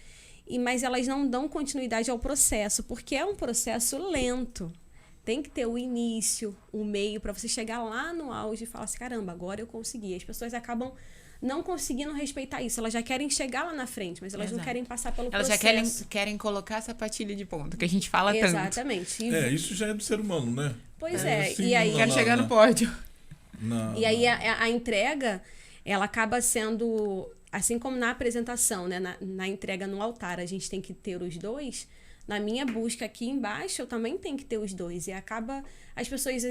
Mas elas não dão continuidade ao processo, porque é um processo lento. Tem que ter o início, o meio, para você chegar lá no auge e falar assim, caramba, agora eu consegui. As pessoas acabam não conseguindo respeitar isso. Elas já querem chegar lá na frente, mas elas não Exato. querem passar pelo Elas já processo. querem colocar a sapatilha de ponta, que a gente fala tanto. Exatamente. Isso já é do ser humano, né? Pois Assim, e aí... Quero chegar no pódio. E aí a entrega, ela acaba sendo, assim como na apresentação, né? Na entrega no altar, a gente tem que ter os dois. Na minha busca aqui embaixo, eu também tenho que ter os dois. E acaba, as pessoas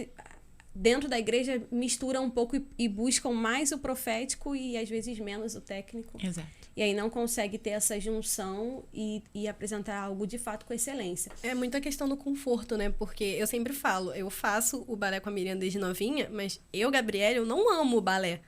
dentro da igreja misturam um pouco e buscam mais o profético e às vezes menos o técnico. Exato. E aí não consegue ter essa junção e apresentar algo de fato com excelência. É muito a questão do conforto, né? Porque eu sempre falo, eu faço o balé com a Miriam desde novinha, mas eu, Gabriela, eu não amo o balé.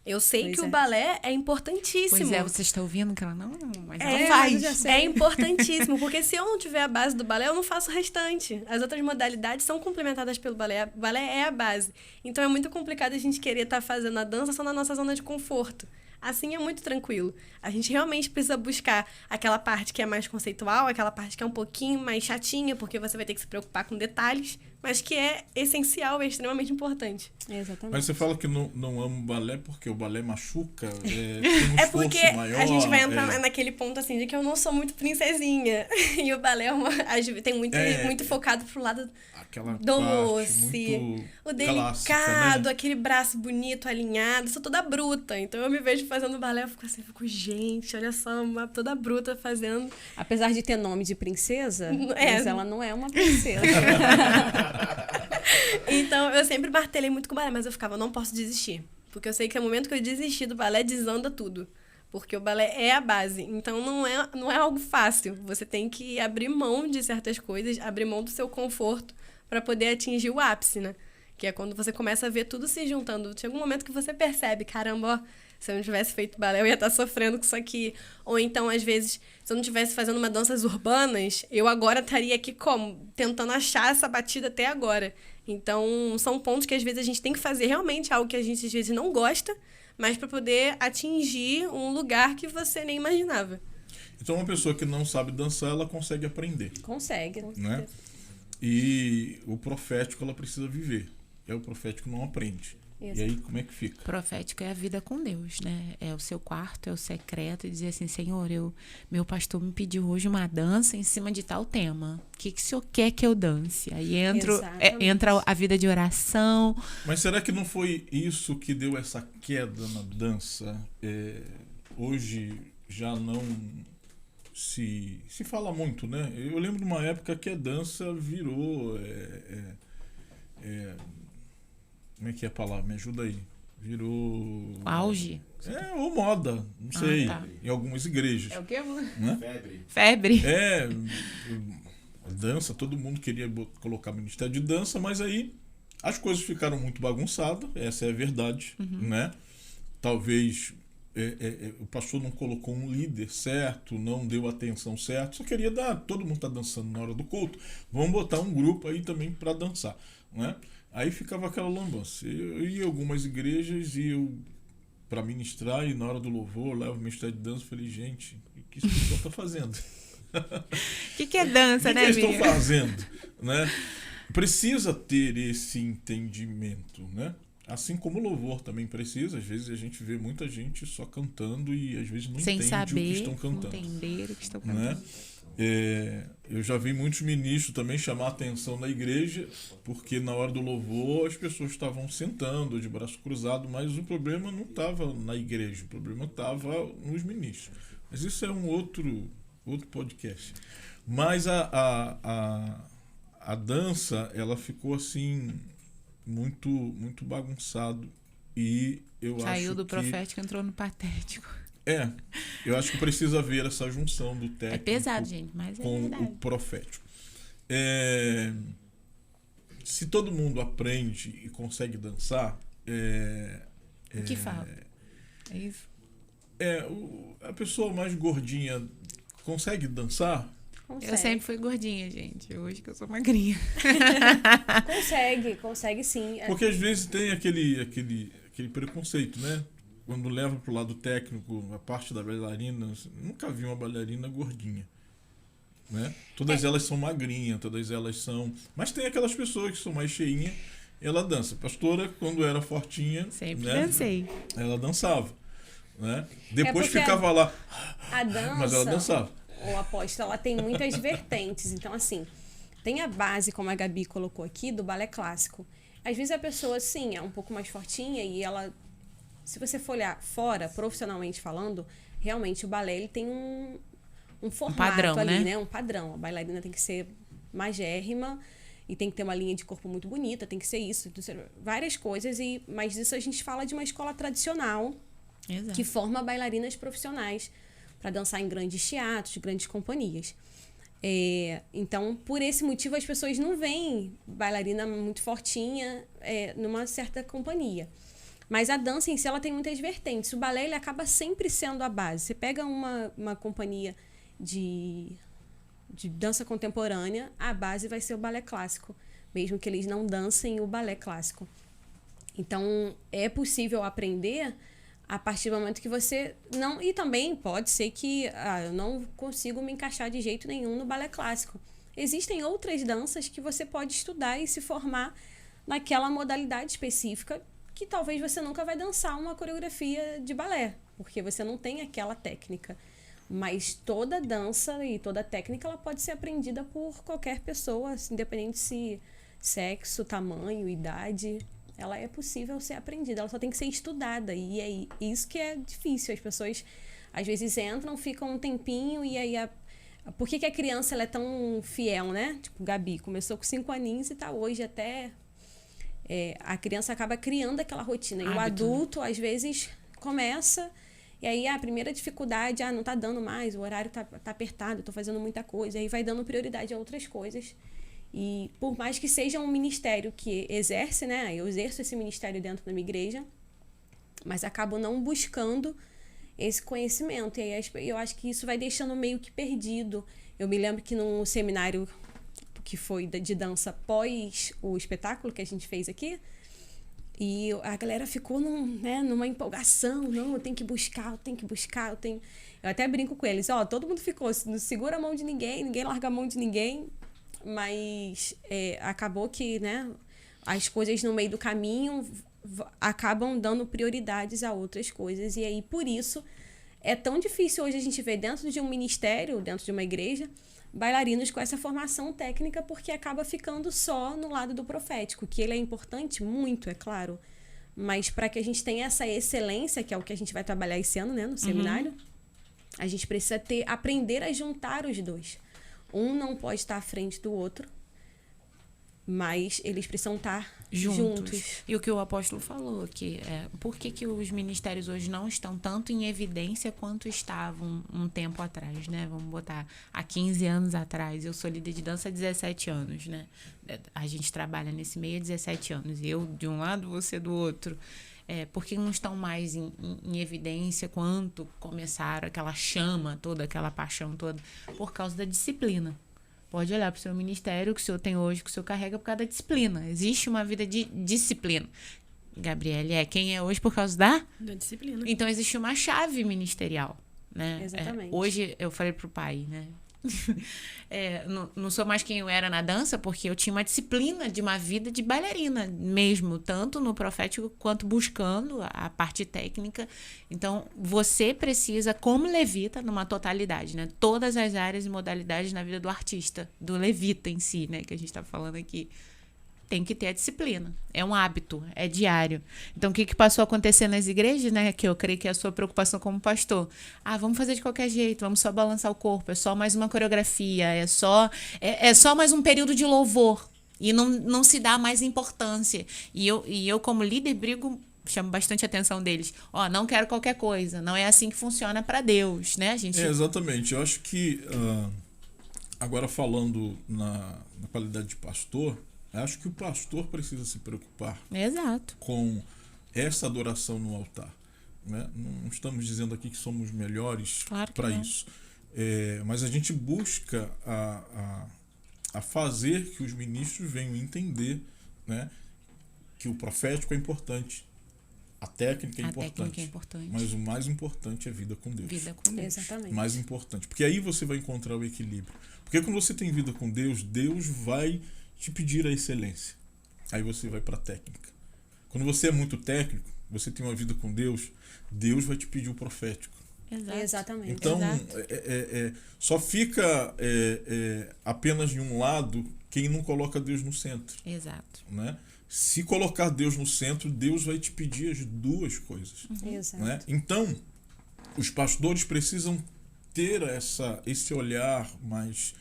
Eu sei Pois que é. o balé é importantíssimo. Pois é, você está ouvindo que ela não, mas ela É, faz. eu já sei. É importantíssimo, porque se eu não tiver a base do balé, eu não faço o restante. As outras modalidades são complementadas pelo balé. O balé é a base. Então é muito complicado a gente querer estar fazendo a dança só na nossa zona de conforto. Assim é muito tranquilo. A gente realmente precisa buscar aquela parte que é mais conceitual, aquela parte que é um pouquinho mais chatinha, porque você vai ter que se preocupar com detalhes, mas que é essencial, é extremamente importante. Exatamente. Mas você fala que não ama o balé porque o balé machuca, tem um É esforço porque maior. a gente vai entrar naquele ponto assim de que eu não sou muito princesinha. E o balé tem muito focado pro lado aquela doce, muito o clássica, delicado, né? aquele braço bonito, alinhado. Eu sou toda bruta. Então eu me vejo fazendo balé, eu fico assim, gente, olha só, toda bruta fazendo. Apesar de ter nome de princesa, É. mas ela não é uma princesa. Então eu sempre martelei muito com o balé, mas eu ficava, não posso desistir. Porque eu sei que no momento que eu desistir do balé, desanda tudo. Porque o balé é a base. Então não é algo fácil. Você tem que abrir mão de certas coisas, abrir mão do seu conforto para poder atingir o ápice, né? Que é quando você começa a ver tudo se juntando. Chega um momento que você percebe, caramba, ó, se eu não tivesse feito balé, eu ia estar sofrendo com isso aqui. Ou então, às vezes, se eu não estivesse fazendo uma danças urbanas, eu agora estaria aqui como? Tentando achar essa batida até agora. Então, são pontos que às vezes a gente tem que fazer realmente algo que a gente às vezes não gosta, mas para poder atingir um lugar que você nem imaginava. Então uma pessoa que não sabe dançar, ela consegue aprender, Consegue. né? E o profético ela precisa viver. E aí o profético não aprende. Exato. E aí como é que fica? Profético é a vida com Deus, né? É o seu quarto, é o secreto, e dizer assim, Senhor, meu pastor me pediu hoje uma dança em cima de tal tema. O que o Senhor quer que eu dance? Aí Exatamente. entra a vida de oração. Mas será que não foi isso que deu essa queda na dança? Hoje já não se fala muito, né? Eu lembro de uma época que a dança virou... como é que é a palavra? Me ajuda aí. Virou... Auge. Ou moda, não sei. tá. Em algumas igrejas. É o quê? Né? Febre. A dança, todo mundo queria colocar ministério de dança, mas aí as coisas ficaram muito bagunçadas, essa é a verdade, né? Talvez o pastor não colocou um líder certo, não deu atenção certa, só queria todo mundo tá dançando na hora do culto, vamos botar um grupo aí também para dançar, né? Aí ficava aquela lambança. Eu ia em algumas igrejas e eu para ministrar e na hora do louvor, eu levo o ministério de dança e falei, gente, o que esse pessoal tá fazendo? O que é dança, O que né, eles estão amiga? fazendo, né? Precisa ter esse entendimento, né? Assim como o louvor também precisa. Às vezes a gente vê muita gente só cantando e às vezes não Sem entende saber, o que estão cantando. entender o que estão Né? cantando. Eu já vi muitos ministros também chamar atenção na igreja, porque na hora do louvor as pessoas estavam sentando de braço cruzado, mas o problema não estava na igreja, o problema estava nos ministros. Mas isso é um outro podcast. Mas a dança, ela ficou assim muito, muito bagunçado, e eu acho Saiu do que profético e entrou no patético. eu acho que precisa haver essa junção do técnico É pesado, gente, mas é com o verdade. profético. Se todo mundo aprende e consegue dançar, O que falta? É isso? a pessoa mais gordinha consegue dançar? Eu sempre fui gordinha, gente. Hoje que eu sou magrinha. Consegue sim. Porque às vezes tem aquele preconceito, né? Quando leva pro lado técnico a parte da bailarina, nunca vi uma bailarina gordinha, né? Todas elas são magrinhas, todas elas são... Mas tem aquelas pessoas que são mais cheinhas, ela dança. Pastora, quando era fortinha, Sempre né? dancei. Ela dançava, né? Depois porque ficava lá, A dança, mas ela dançava. o apóstolo, ela tem muitas vertentes. Então, assim, tem a base, como a Gabi colocou aqui, do balé clássico. Às vezes a pessoa, sim, é um pouco mais fortinha e ela... Se você for olhar fora, profissionalmente falando, realmente o balé ele tem um formato padrão, ali, né? Um padrão. A bailarina tem que ser magérrima e tem que ter uma linha de corpo muito bonita, tem que ser isso, várias coisas. Mas isso a gente fala de uma escola tradicional Exato. que forma bailarinas profissionais para dançar em grandes teatros, grandes companhias. Então, por esse motivo, as pessoas não veem bailarina muito fortinha numa certa companhia. Mas a dança em si, ela tem muitas vertentes. O balé, ele acaba sempre sendo a base. Você pega uma companhia de dança contemporânea, a base vai ser o balé clássico, mesmo que eles não dancem o balé clássico. Então, é possível aprender a partir do momento que você não... E também pode ser que eu não consigo me encaixar de jeito nenhum no balé clássico. Existem outras danças que você pode estudar e se formar naquela modalidade específica, que talvez você nunca vai dançar uma coreografia de balé, porque você não tem aquela técnica. Mas toda dança e toda técnica, ela pode ser aprendida por qualquer pessoa, independente se sexo, tamanho, idade. Ela é possível ser aprendida, ela só tem que ser estudada. E é isso que é difícil. As pessoas, às vezes, entram, ficam um tempinho e aí... Por que a criança ela é tão fiel, né? Tipo, Gabi começou com 5 aninhos e tá hoje até... a criança acaba criando aquela rotina. E o adulto, às vezes, começa... E aí, a primeira dificuldade, não tá dando mais, o horário tá apertado, eu tô fazendo muita coisa. Aí vai dando prioridade a outras coisas. E por mais que seja um ministério que exerce, né? Eu exerço esse ministério dentro da minha igreja, mas acabo não buscando esse conhecimento. E aí eu acho que isso vai deixando meio que perdido. Eu me lembro que num seminário que foi de dança pós o espetáculo que a gente fez aqui, e a galera ficou numa empolgação, não, eu tenho que buscar, Eu até brinco com eles, todo mundo ficou, não segura a mão de ninguém larga a mão de ninguém, mas acabou que, né, as coisas no meio do caminho acabam dando prioridades a outras coisas, e aí por isso é tão difícil hoje a gente ver dentro de um ministério, dentro de uma igreja, bailarinos com essa formação técnica, porque acaba ficando só no lado do profético, que ele é importante muito, é claro, mas para que a gente tenha essa excelência, que é o que a gente vai trabalhar esse ano, né, no seminário, a gente precisa aprender a juntar os dois. Um não pode estar à frente do outro, mas eles precisam estar juntos. E o que o apóstolo falou, que por que os ministérios hoje não estão tanto em evidência quanto estavam um tempo atrás, né? Vamos botar há 15 anos atrás. Eu sou líder de dança há 17 anos, né? A gente trabalha nesse meio há 17 anos. Eu de um lado, você do outro. Por que não estão mais em evidência quanto começaram aquela chama toda, aquela paixão toda? Por causa da disciplina. Pode olhar para o seu ministério, que o senhor tem hoje, que o senhor carrega por causa da disciplina. Existe uma vida de disciplina. Gabriele quem é hoje por causa da disciplina. Então, existe uma chave ministerial, né? Exatamente. Hoje, eu falei pro pai, né? não sou mais quem eu era na dança, porque eu tinha uma disciplina de uma vida de bailarina mesmo, tanto no profético quanto buscando a parte técnica. Então, você precisa, como levita, numa totalidade, né? Todas as áreas e modalidades na vida do artista, do levita em si, né? Que a gente está falando aqui. Tem que ter a disciplina. É um hábito, é diário. Então, o que passou a acontecer nas igrejas, né? Que eu creio que é a sua preocupação como pastor. Vamos fazer de qualquer jeito, vamos só balançar o corpo, é só mais uma coreografia, é só mais um período de louvor. E não se dá mais importância. E eu como líder, chamo bastante a atenção deles. Não quero qualquer coisa. Não é assim que funciona para Deus, né? Exatamente. Eu acho que, agora falando na qualidade de pastor, acho que o pastor precisa se preocupar Exato. com essa adoração no altar. Né? Não estamos dizendo aqui que somos melhores Claro que para não. isso. Mas a gente busca a fazer que os ministros venham entender, né, que o profético é importante, a técnica é importante, mas o mais importante é vida com Deus. Vida com Deus. Exatamente. Mais importante. Porque aí você vai encontrar o equilíbrio. Porque quando você tem vida com Deus, Deus vai te pedir a excelência. Aí você vai para a técnica. Quando você é muito técnico, você tem uma vida com Deus, Deus vai te pedir o profético. Exato. Exatamente. Então, Exato. só fica apenas de um lado quem não coloca Deus no centro. Exato. Né? Se colocar Deus no centro, Deus vai te pedir as duas coisas. Exato. Né? Então, os pastores precisam ter esse olhar mais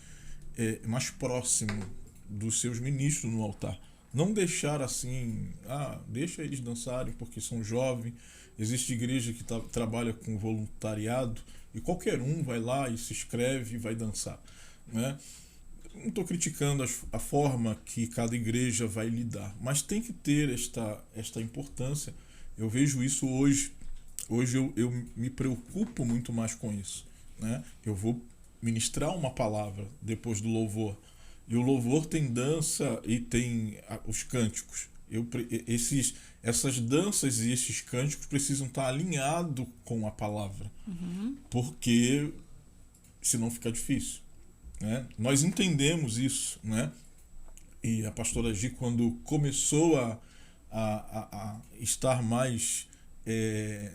próximo dos seus ministros no altar. Não deixar assim, deixa eles dançarem porque são jovens. Existe igreja que trabalha com voluntariado e qualquer um vai lá e se inscreve e vai dançar. Né? Não estou criticando a forma que cada igreja vai lidar, mas tem que ter esta importância. Eu vejo isso hoje. Hoje eu me preocupo muito mais com isso. Né? Eu vou ministrar uma palavra depois do louvor. E o louvor tem dança e tem os cânticos. Essas danças e esses cânticos precisam estar alinhados com a palavra. Porque senão fica difícil. Né? Nós entendemos isso. Né? E a pastora Gi, quando começou a estar mais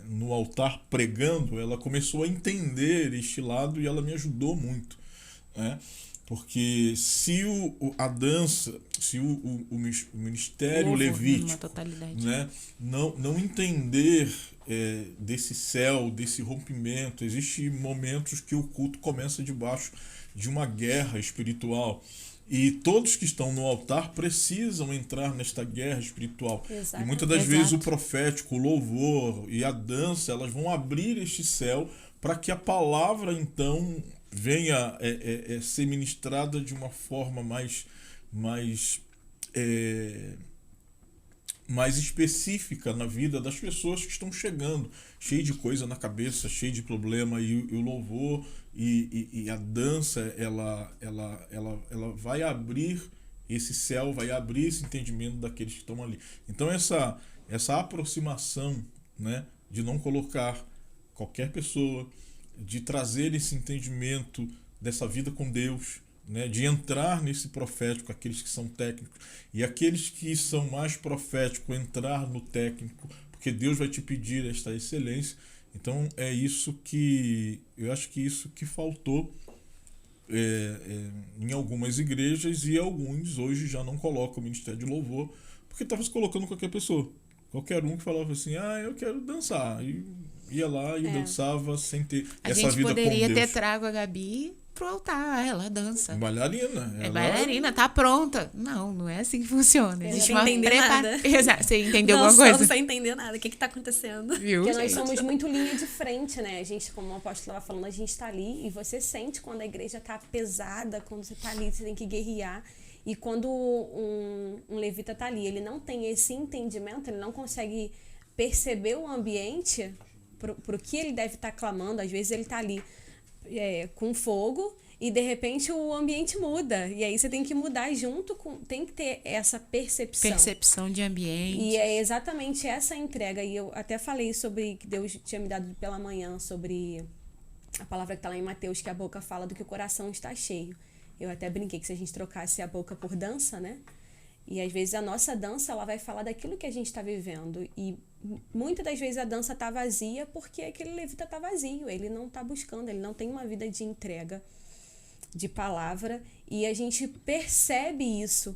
no altar pregando, ela começou a entender este lado e ela me ajudou muito. Né? Porque se a dança, se o ministério levítico, né, não entender desse céu, desse rompimento, existem momentos que o culto começa debaixo de uma guerra espiritual. E todos que estão no altar precisam entrar nesta guerra espiritual. Exato. E muitas das vezes o profético, o louvor e a dança, elas vão abrir este céu para que a palavra, então, venha ser ministrada de uma forma mais específica na vida das pessoas que estão chegando, cheio de coisa na cabeça, cheio de problema, e o louvor e a dança, ela vai abrir esse céu, vai abrir esse entendimento daqueles que estão ali. Então essa aproximação, né, de não colocar qualquer pessoa, de trazer esse entendimento dessa vida com Deus, né, de entrar nesse profético, aqueles que são técnicos, e aqueles que são mais proféticos, entrar no técnico, porque Deus vai te pedir esta excelência. Então é isso que eu acho que isso que faltou em algumas igrejas, e alguns hoje já não colocam o ministério de louvor porque estava se colocando qualquer pessoa, qualquer um que falava assim, eu quero dançar, e ia lá e dançava sem ter essa vida com Deus. A gente poderia ter trago a Gabi pro altar, ela dança. Bailarina. É bailarina, tá pronta. Não é assim que funciona. Existe uma nada. Exato. Você entendeu alguma coisa? Não sei entender nada. O que tá acontecendo? Viu, Porque nós gente? somos muito linha de frente, né? A gente, como o apóstolo estava falando, a gente tá ali e você sente quando a igreja tá pesada, quando você tá ali, você tem que guerrear. E quando um levita tá ali, ele não tem esse entendimento, ele não consegue perceber o ambiente pro que ele deve estar clamando. Às vezes ele tá ali com fogo e de repente o ambiente muda, e aí você tem que mudar junto tem que ter essa percepção de ambiente, e é exatamente essa entrega. E eu até falei sobre que Deus tinha me dado pela manhã sobre a palavra que está lá em Mateus, que a boca fala do que o coração está cheio. Eu até brinquei que se a gente trocasse a boca por dança, né? E às vezes a nossa dança, ela vai falar daquilo que a gente está vivendo. E muitas das vezes a dança está vazia porque aquele levita está vazio. Ele não está buscando, ele não tem uma vida de entrega, de palavra. E a gente percebe isso.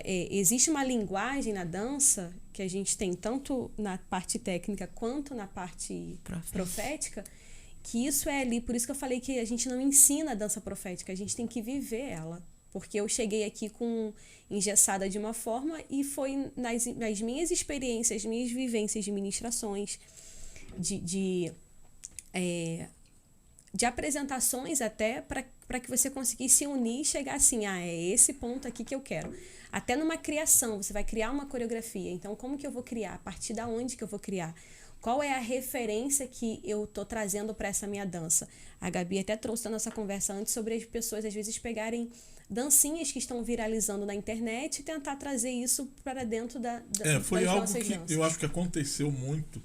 Existe uma linguagem na dança que a gente tem tanto na parte técnica quanto na parte profética, que isso é ali. Por isso que eu falei que a gente não ensina a dança profética, a gente tem que viver ela. Porque eu cheguei aqui engessada de uma forma e foi nas minhas experiências, minhas vivências de ministrações, de apresentações até, para que você conseguisse se unir e chegar assim, é esse ponto aqui que eu quero. Até numa criação, você vai criar uma coreografia. Então, como que eu vou criar? A partir de onde que eu vou criar? Qual é a referência que eu tô trazendo para essa minha dança? A Gabi até trouxe na nossa conversa antes sobre as pessoas, às vezes, pegarem dancinhas que estão viralizando na internet e tentar trazer isso para dentro foi das algo nossas que danças. eu acho que aconteceu muito.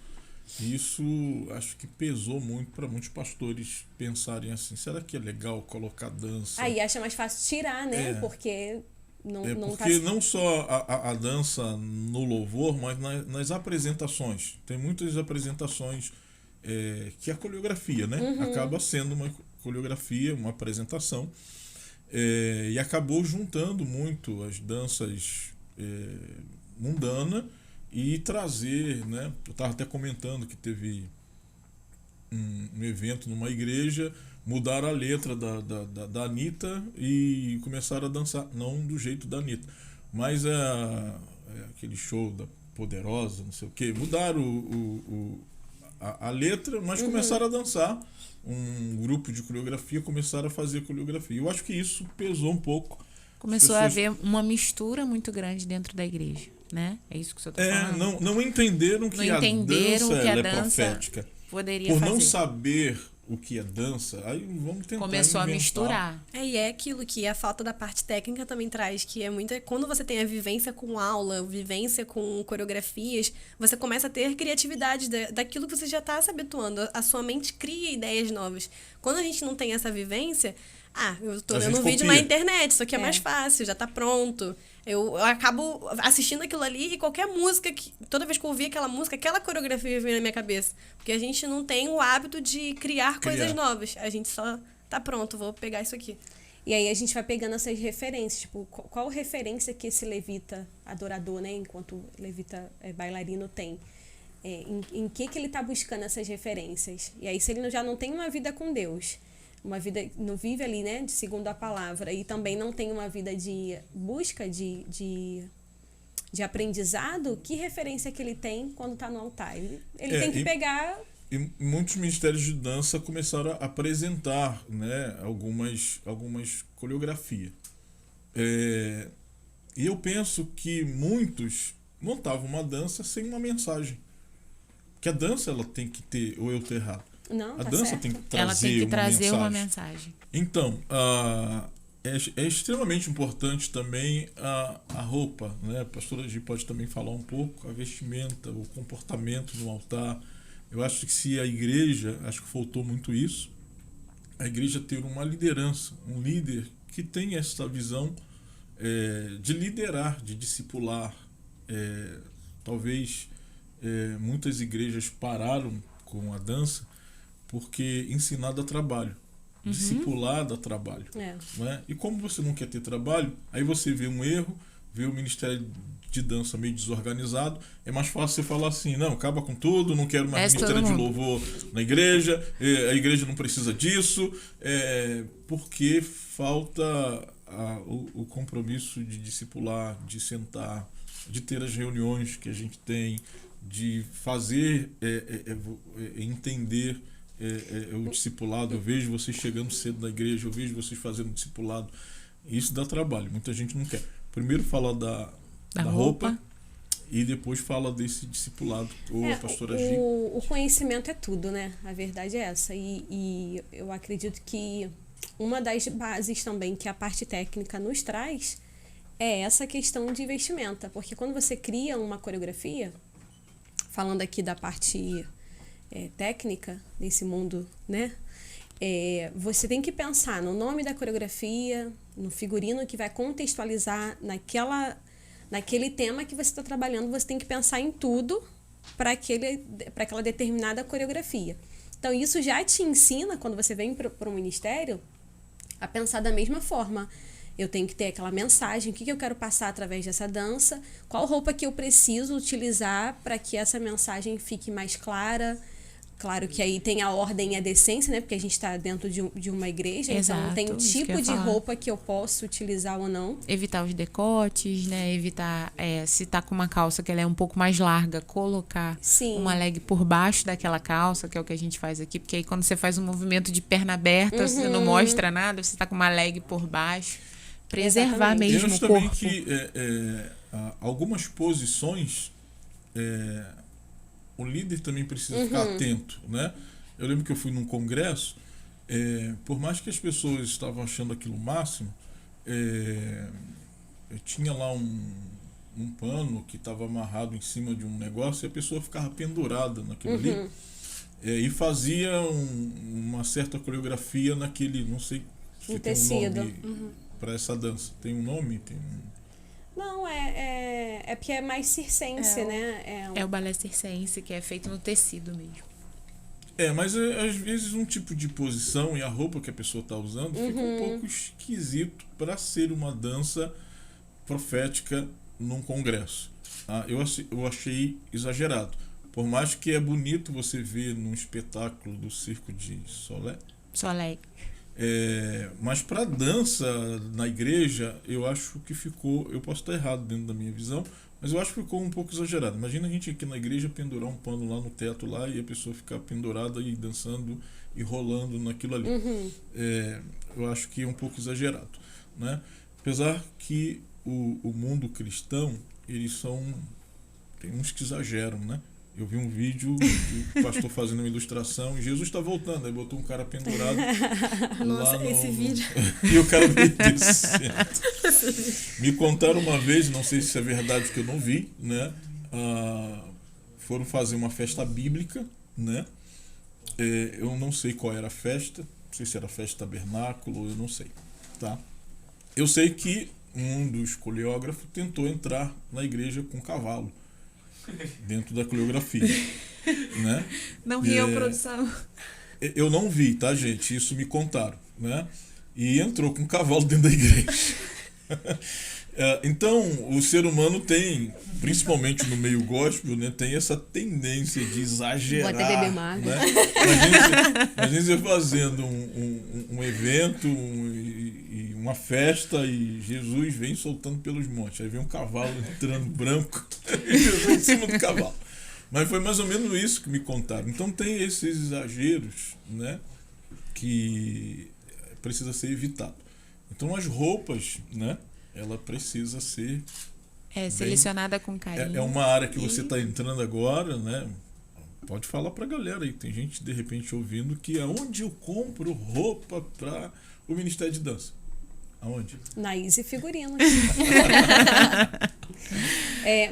E isso acho que pesou muito para muitos pastores pensarem assim, será que é legal colocar dança? Aí acha mais fácil tirar, né? Porque porque não só a dança no louvor, mas nas apresentações. Tem muitas apresentações que a coreografia, né? Acaba sendo uma coreografia, uma apresentação. E acabou juntando muito as danças mundanas e trazer, né? Eu estava até comentando que teve um evento numa igreja, mudaram a letra da Anitta e começaram a dançar, não do jeito da Anitta, mas aquele show da Poderosa, não sei o quê, mudaram a letra, mas começaram a dançar. Um grupo de coreografia começaram a fazer coreografia. Eu acho que isso pesou um pouco. Começou a haver uma mistura muito grande dentro da igreja, né? É isso que você está falando? Não entenderam que a dança é profética. Poderia Por fazer. não saber o que é dança, aí vamos tentar Começou inventar. a misturar. E é aquilo que a falta da parte técnica também traz, que é muito... Quando você tem a vivência com aula, vivência com coreografias, você começa a ter criatividade daquilo que você já está se habituando. A sua mente cria ideias novas. Quando a gente não tem essa vivência, eu tô vendo um vídeo na internet, isso aqui é mais fácil, já está pronto. Eu acabo assistindo aquilo ali e qualquer música, toda vez que eu ouvir aquela música, aquela coreografia vem na minha cabeça. Porque a gente não tem o hábito de criar coisas novas. A gente só tá pronto, vou pegar isso aqui. E aí a gente vai pegando essas referências, tipo, qual referência que esse levita adorador, né, enquanto levita bailarino tem? Em que ele tá buscando essas referências? E aí se ele já não tem uma vida com Deus, uma vida, não vive ali, né, segundo a palavra, e também não tem uma vida de busca, de aprendizado, que referência que ele tem quando está no altar? Ele tem que pegar... E muitos ministérios de dança começaram a apresentar, né, algumas coreografias. E eu penso que muitos montavam uma dança sem uma mensagem. Porque a dança ela tem que ter, ou eu estou errado, Não, a tá dança certo. tem que trazer, Ela tem que trazer uma mensagem. Então, é extremamente importante também a roupa, né? A pastora Gi pode também falar um pouco, a vestimenta, o comportamento no altar. Eu acho que se a igreja, acho que faltou muito isso, a igreja ter uma liderança, um líder que tem essa visão de liderar, de discipular. Talvez muitas igrejas pararam com a dança porque ensinar dá trabalho, discipular dá trabalho. Né? E como você não quer ter trabalho, aí você vê um erro, vê o ministério de dança meio desorganizado, é mais fácil você falar assim, não, acaba com tudo, não quero mais ministério de louvor na igreja, a igreja não precisa disso, porque falta o compromisso de discipular, de sentar, de ter as reuniões que a gente tem, de fazer entender o discipulado. Eu vejo vocês chegando cedo na igreja, eu vejo vocês fazendo discipulado. Isso dá trabalho, muita gente não quer. Primeiro fala da roupa e depois fala desse discipulado. Pastora Gi. O conhecimento é tudo, né? A verdade é essa. E eu acredito que uma das bases também que a parte técnica nos traz é essa questão de vestimenta. Porque quando você cria uma coreografia, falando aqui da parte técnica, nesse mundo, né? você tem que pensar no nome da coreografia, no figurino que vai contextualizar naquele tema que você está trabalhando. Você tem que pensar em tudo para aquela determinada coreografia. Então, isso já te ensina, quando você vem para o ministério, a pensar da mesma forma. Eu tenho que ter aquela mensagem, o que eu quero passar através dessa dança, qual roupa que eu preciso utilizar para que essa mensagem fique mais clara. Claro que aí tem a ordem e a decência, né? Porque a gente está dentro de uma igreja, Exato, então tem um isso que eu tipo ia de falar. roupa que eu posso utilizar ou não. Evitar os decotes, né? Evitar, se tá com uma calça que ela é um pouco mais larga, colocar Sim. uma leg por baixo daquela calça, que é o que a gente faz aqui. Porque aí quando você faz um movimento de perna aberta, você não mostra nada, você tá com uma leg por baixo. Preservar Exatamente. mesmo Eu acho o também corpo. que algumas posições o líder também precisa ficar atento, né? Eu lembro que eu fui num congresso, por mais que as pessoas estavam achando aquilo o máximo, eu tinha lá um pano que estava amarrado em cima de um negócio e a pessoa ficava pendurada naquilo ali e fazia uma certa coreografia naquele, não sei se Um tem um tecido. nome para essa dança. Tem um nome? Não, é porque é mais circense, né? É o balé circense, que é feito no tecido mesmo. Mas às vezes um tipo de posição e a roupa que a pessoa está usando fica um pouco esquisito para ser uma dança profética num congresso. Eu achei exagerado. Por mais que é bonito você ver num espetáculo do Circo de Solé, Soleil. mas para dança na igreja, eu acho que ficou, eu posso estar errado dentro da minha visão, mas eu acho que ficou um pouco exagerado. Imagina a gente aqui na igreja pendurar um pano lá no teto lá e a pessoa ficar pendurada e dançando e rolando naquilo ali. Eu acho que é um pouco exagerado, né? Apesar que o mundo cristão, tem uns que exageram, né? Eu vi um vídeo do pastor fazendo uma ilustração e Jesus está voltando, aí botou um cara pendurado. Nossa, lá esse vídeo. E o cara veio descendo. Me contaram uma vez, não sei se é verdade que eu não vi, né? Foram fazer uma festa bíblica, né? Eu não sei qual era a festa, não sei se era festa tabernáculo, eu não sei, tá? Eu sei que um dos coreógrafos tentou entrar na igreja com um cavalo dentro da coreografia, né? Não riam, produção. Eu não vi, tá, gente? Isso me contaram, né? E entrou com um cavalo dentro da igreja. Então, o ser humano tem, principalmente no meio gospel, né, tem essa tendência de exagerar. Vou até beber uma água. Né? Imagina você fazendo um evento e uma festa e Jesus vem soltando pelos montes. Aí vem um cavalo entrando branco e Jesus em cima do cavalo. Mas foi mais ou menos isso que me contaram. Então tem esses exageros, né, que precisa ser evitado. Então as roupas, né, ela precisa ser selecionada com carinho. É uma área que você está entrando agora, né? Pode falar pra galera aí. Tem gente, de repente, ouvindo que aonde eu compro roupa para o Ministério de Dança? Aonde? Na Easy Figurinos.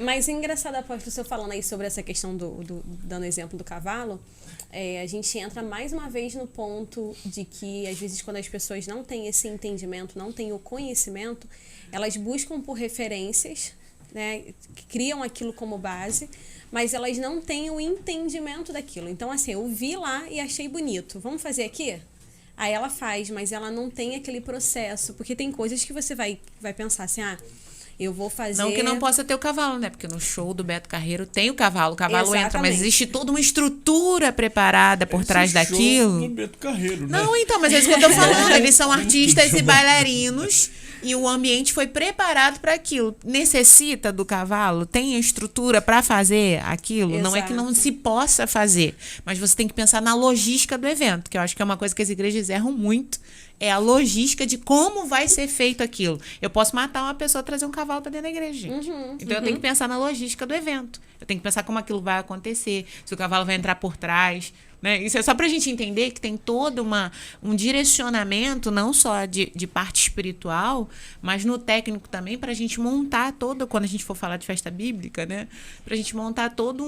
Mas é engraçado, apóstolo, você falando aí sobre essa questão dando exemplo do cavalo, a gente entra mais uma vez no ponto de que, às vezes, quando as pessoas não têm esse entendimento, não têm o conhecimento, elas buscam por referências, né, criam aquilo como base, mas elas não têm o entendimento daquilo. Então, assim, eu vi lá e achei bonito. Vamos fazer aqui? Aí ela faz, mas ela não tem aquele processo, porque tem coisas que você vai pensar assim, eu vou fazer... Não que não possa ter o cavalo, né? Porque no show do Beto Carreiro tem o cavalo entra, mas Exatamente. existe toda uma estrutura preparada por trás Show daquilo. do Beto Carreiro, né? Não, então, mas é isso que eu tô falando. Eles são artistas e bailarinos e o ambiente foi preparado para aquilo. Necessita do cavalo? Tem a estrutura para fazer aquilo? Exato. Não é que não se possa fazer, mas você tem que pensar na logística do evento, que eu acho que é uma coisa que as igrejas erram muito. É a logística de como vai ser feito aquilo. Eu posso matar uma pessoa e trazer um cavalo para dentro da igreja, gente. Então eu tenho que pensar na logística do evento. Eu tenho que pensar como aquilo vai acontecer, se o cavalo vai entrar por trás, né? Isso é só para a gente entender que tem todo um direcionamento, não só de parte espiritual, mas no técnico também, para a gente montar quando a gente for falar de festa bíblica, né? Para a gente montar todo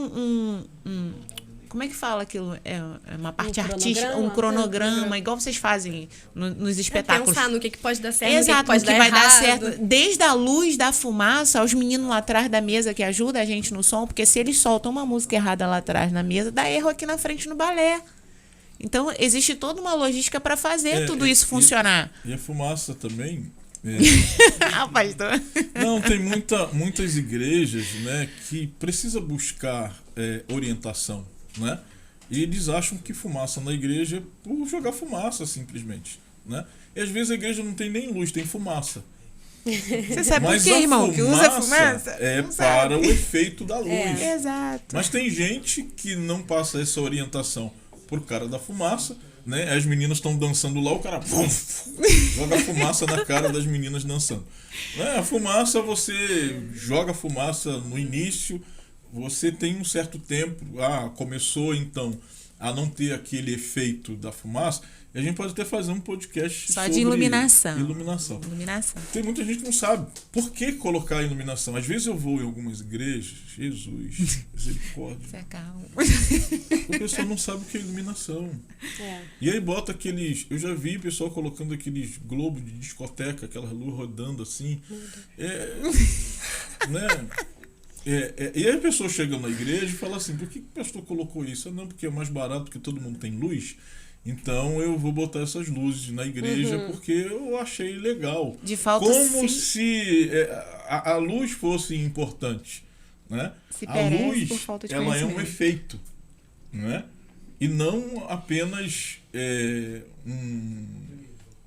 como é que fala aquilo? É uma parte Um artística, cronograma? um cronograma, igual vocês fazem nos espetáculos. Pensar no que pode dar certo, Exato, no que pode vai dar errado. certo. Desde a luz, da fumaça, aos meninos lá atrás da mesa que ajudam a gente no som, porque se eles soltam uma música errada lá atrás na mesa, dá erro aqui na frente no balé. Então, existe toda uma logística para fazer tudo isso funcionar. E a fumaça também. Ah, pastor. Não, tem muitas igrejas, né, que precisa buscar orientação, né? E eles acham que fumaça na igreja é por jogar fumaça, simplesmente, né? E às vezes a igreja não tem nem luz, tem fumaça. Você sabe Mas por quê, a irmão? Que usa fumaça? é Não para sabe. o efeito da luz. Exato. Mas tem gente que não passa essa orientação por cara da fumaça, né? As meninas estão dançando lá, o cara joga fumaça na cara das meninas dançando. Né? A fumaça, você joga fumaça no início, você tem um certo tempo, começou então a não ter aquele efeito da fumaça, e a gente pode até fazer um podcast Só sobre de iluminação. iluminação. Iluminação. Tem muita gente que não sabe por que colocar iluminação. Às vezes eu vou em algumas igrejas, Jesus, misericórdia. Se acalma. O pessoal não sabe o que é iluminação. É. E aí bota aqueles... Eu já vi o pessoal colocando aqueles globos de discoteca, aquela luz rodando assim. Né? E aí a pessoa chega na igreja e fala assim, por que o pastor colocou isso? Não, porque é mais barato, porque todo mundo tem luz. Então eu vou botar essas luzes na igreja porque eu achei legal. De falta Como sim. se a luz fosse importante, né? Se A perece luz, por falta de ela é um conhecimento. efeito, né? E não apenas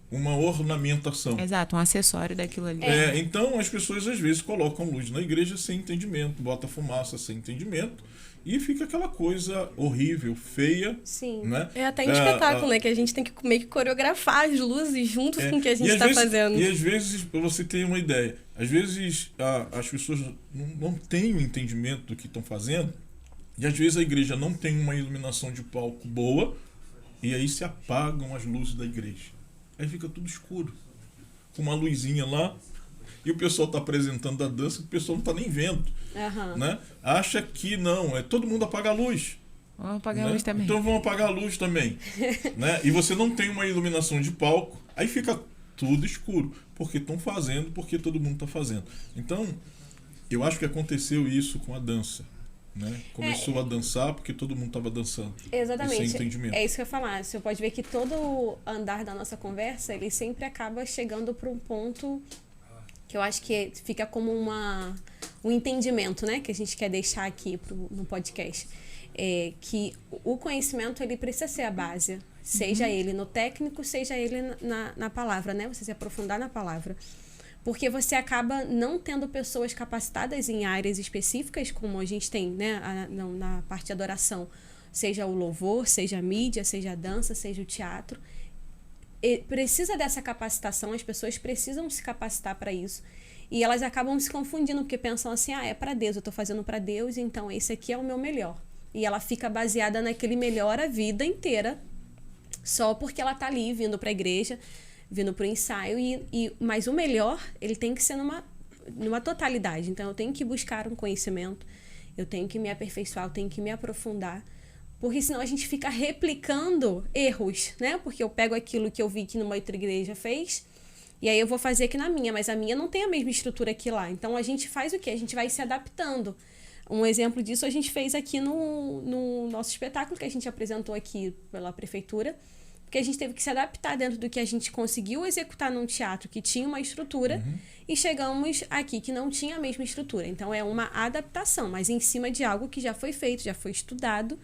uma ornamentação. Exato, um acessório daquilo ali. Então as pessoas às vezes colocam luz na igreja sem entendimento, bota fumaça sem entendimento e fica aquela coisa horrível, feia. Sim. Né? É até em espetáculo, né? Que a gente tem que meio que coreografar as luzes junto com o que a gente está fazendo. E às vezes, para você ter uma ideia, às vezes as pessoas não têm o entendimento do que estão fazendo, e às vezes a igreja não tem uma iluminação de palco boa, e aí se apagam as luzes da igreja. Aí fica tudo escuro, com uma luzinha lá, e o pessoal está apresentando a dança, o pessoal não está nem vendo. Né? Acha que não, todo mundo apaga a luz. Vamos apagar a Né? luz também. Então vamos apagar a luz também. Né? E você não tem uma iluminação de palco, aí fica tudo escuro, porque estão fazendo, porque todo mundo está fazendo. Então, eu acho que aconteceu isso com a dança. Né? Começou a dançar porque todo mundo estava dançando. Exatamente. Sem entendimento. É isso que eu ia falar. Você pode ver que todo o andar da nossa conversa, ele sempre acaba chegando para um ponto que eu acho que fica como um entendimento, né? Que a gente quer deixar aqui no podcast. Que o conhecimento, ele precisa ser a base. Seja ele no técnico, seja ele na palavra, né? Você se aprofundar na palavra. Porque você acaba não tendo pessoas capacitadas em áreas específicas, como a gente tem, né, na parte de adoração, seja o louvor, seja a mídia, seja a dança, seja o teatro. E precisa dessa capacitação, as pessoas precisam se capacitar para isso. E elas acabam se confundindo, porque pensam assim, é para Deus, eu estou fazendo para Deus, então esse aqui é o meu melhor. E ela fica baseada naquele melhor a vida inteira, só porque ela está ali, vindo para a igreja, vindo para o ensaio, mas o melhor, ele tem que ser numa totalidade. Então, eu tenho que buscar um conhecimento, eu tenho que me aperfeiçoar, eu tenho que me aprofundar, porque senão a gente fica replicando erros, né? Porque eu pego aquilo que eu vi que numa outra igreja fez, e aí eu vou fazer aqui na minha, mas a minha não tem a mesma estrutura que lá. Então, a gente faz o quê? A gente vai se adaptando. Um exemplo disso a gente fez aqui no nosso espetáculo, que a gente apresentou aqui pela prefeitura, porque a gente teve que se adaptar dentro do que a gente conseguiu executar num teatro que tinha uma estrutura e chegamos aqui que não tinha a mesma estrutura. Então, é uma adaptação, mas em cima de algo que já foi feito, já foi estudado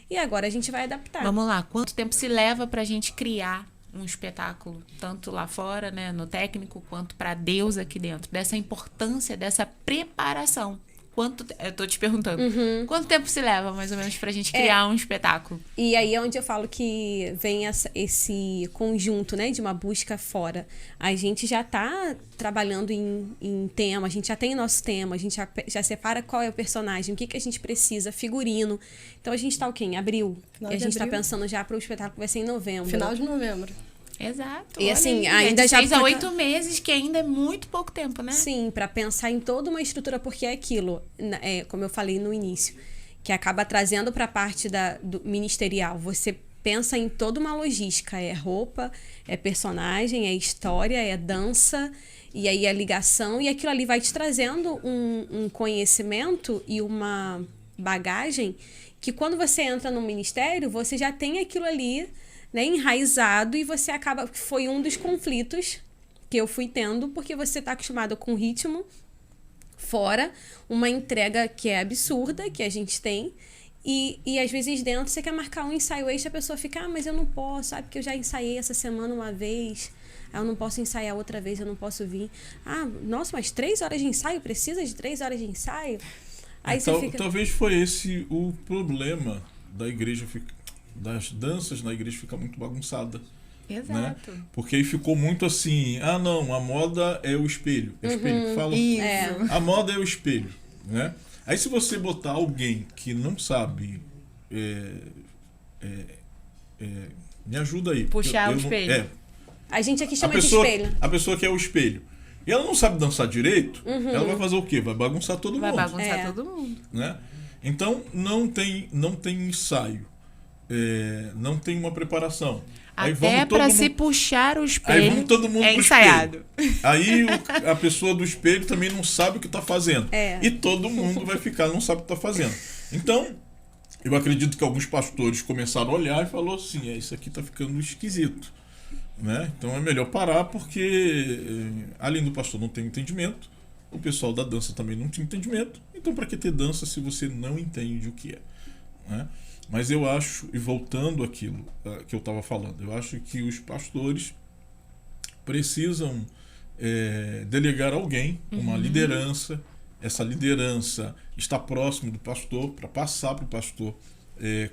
e agora a gente vai adaptar. Vamos lá, quanto tempo se leva para a gente criar um espetáculo, tanto lá fora, né, no técnico, quanto para Deus aqui dentro, dessa importância, dessa preparação? Eu tô te perguntando, quanto tempo se leva, mais ou menos, pra gente criar um espetáculo? E aí é onde eu falo que vem esse conjunto, né, de uma busca fora. A gente já tá trabalhando em tema, a gente já tem nosso tema, a gente já separa qual é o personagem, o que a gente precisa, figurino. Então a gente tá o quê? Em abril. Final E a de gente tá abril. pensando já para o espetáculo que vai ser em novembro. Final de novembro. Exato. E assim, aí, ainda de já 6 a porque- 8 meses, que ainda é muito pouco tempo, né? Sim, para pensar em toda uma estrutura, porque é aquilo, como eu falei no início, que acaba trazendo para a parte do ministerial. Você pensa em toda uma logística, é roupa, é personagem, é história, é dança, e aí a ligação, e aquilo ali vai te trazendo um conhecimento e uma bagagem que quando você entra no ministério, você já tem aquilo ali, né, enraizado, e você acaba... Foi um dos conflitos que eu fui tendo, porque você está acostumado com ritmo, fora uma entrega que é absurda, que a gente tem, e às vezes dentro você quer marcar um ensaio extra, a pessoa fica, mas eu não posso, sabe, porque eu já ensaiei essa semana uma vez, eu não posso ensaiar outra vez, eu não posso vir. Nossa, mas 3 horas de ensaio? Precisa de 3 horas de ensaio? Aí então, você fica... Talvez foi esse o problema da igreja, das danças na igreja ficar muito bagunçada. Exato. Né? Porque aí ficou muito assim, não, a moda é o espelho. É o espelho que fala. Isso. A moda é o espelho, né? Aí se você botar alguém que não sabe, me ajuda aí. Puxar o não- espelho. A gente aqui chama de espelho. A pessoa que é o espelho. E ela não sabe dançar direito, ela vai fazer o quê? Vai bagunçar todo Vai mundo. bagunçar todo mundo. Né? Então não tem ensaio, não tem uma preparação. Aí Até vamos todo para mundo- se puxar o Aí espelho vamos todo mundo é pro ensaiado. espelho. Aí a pessoa do espelho também não sabe o que está fazendo. É. E todo mundo vai ficar, não sabe o que está fazendo. Então, eu acredito que alguns pastores começaram a olhar e falou assim, isso aqui está ficando esquisito. Né? Então é melhor parar porque, além do pastor não ter entendimento, o pessoal da dança também não tem entendimento. Então para que ter dança se você não entende o que é? Né? Mas eu acho, e voltando àquilo que eu estava falando, eu acho que os pastores precisam delegar a alguém, uma liderança. Essa liderança está próximo do pastor, para passar para o pastor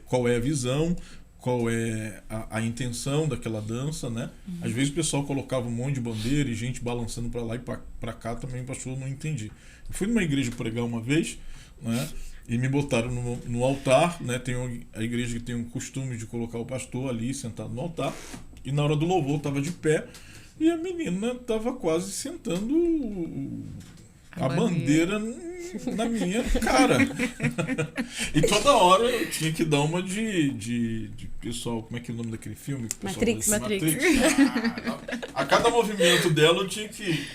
qual é a visão, qual é a intenção daquela dança, né? Às vezes o pessoal colocava um monte de bandeira e gente balançando para lá e para cá, também o pastor não entendia. Eu fui numa igreja pregar uma vez, né? E me botaram no altar, né? Tem a igreja que tem um costume de colocar o pastor ali sentado no altar, e na hora do louvor estava de pé e a menina estava quase sentando a bandeira na minha cara. E toda hora eu tinha que dar uma de pessoal, como é que é o nome daquele filme? Que o pessoal Matrix. fala assim, Matrix. A cada movimento dela eu tinha que...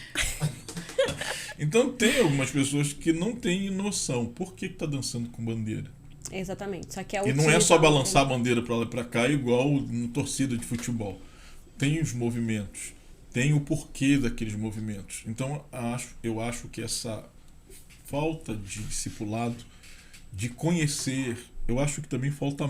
Então tem algumas pessoas que não têm noção. Por que tá dançando com bandeira? Exatamente. Só que E não é só balançar a bandeira para lá e para cá igual no torcida de futebol. Tem os movimentos. Tem o porquê daqueles movimentos. Então eu acho que essa falta de discipulado, de conhecer, eu acho que também falta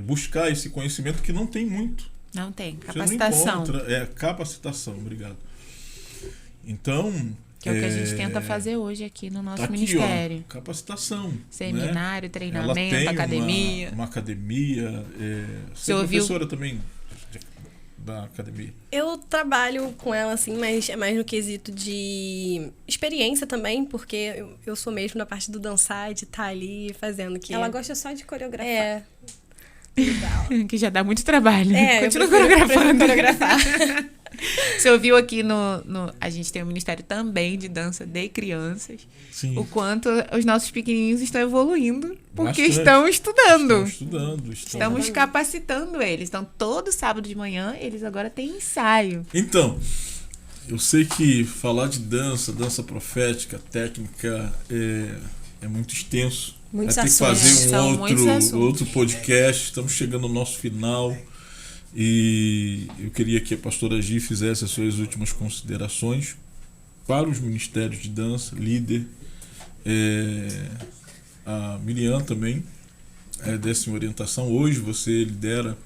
buscar esse conhecimento que não tem muito. Não tem. Você Capacitação. não encontra, capacitação, obrigado. Então... Que é o que a gente tenta fazer hoje aqui no nosso aqui, ministério. Capacitação. Seminário, Ela treinamento, tem academia. Uma academia. Você é professora também da academia? Eu trabalho com ela, assim, mas é mais no quesito de experiência também, porque eu sou mesmo da parte do dançar, de estar ali fazendo que... Ela gosta só de coreografar. É. Que já dá muito trabalho. Continua eu prefiro coreografando. coreografar. Você ouviu aqui a gente tem um ministério também de dança de crianças. Sim. O quanto os nossos pequenininhos estão evoluindo porque Bastante. estão estudando. Estamos capacitando eles. Então, todo sábado de manhã, eles agora têm ensaio. Então, eu sei que falar de dança profética, técnica, é muito extenso. Muitos Vai ter que assuntos. fazer São muitos assuntos. outro podcast. Estamos chegando ao nosso final. E eu queria que a pastora Gi fizesse as suas últimas considerações para os ministérios de dança, líder. A Miriam também desse uma orientação. Hoje você lidera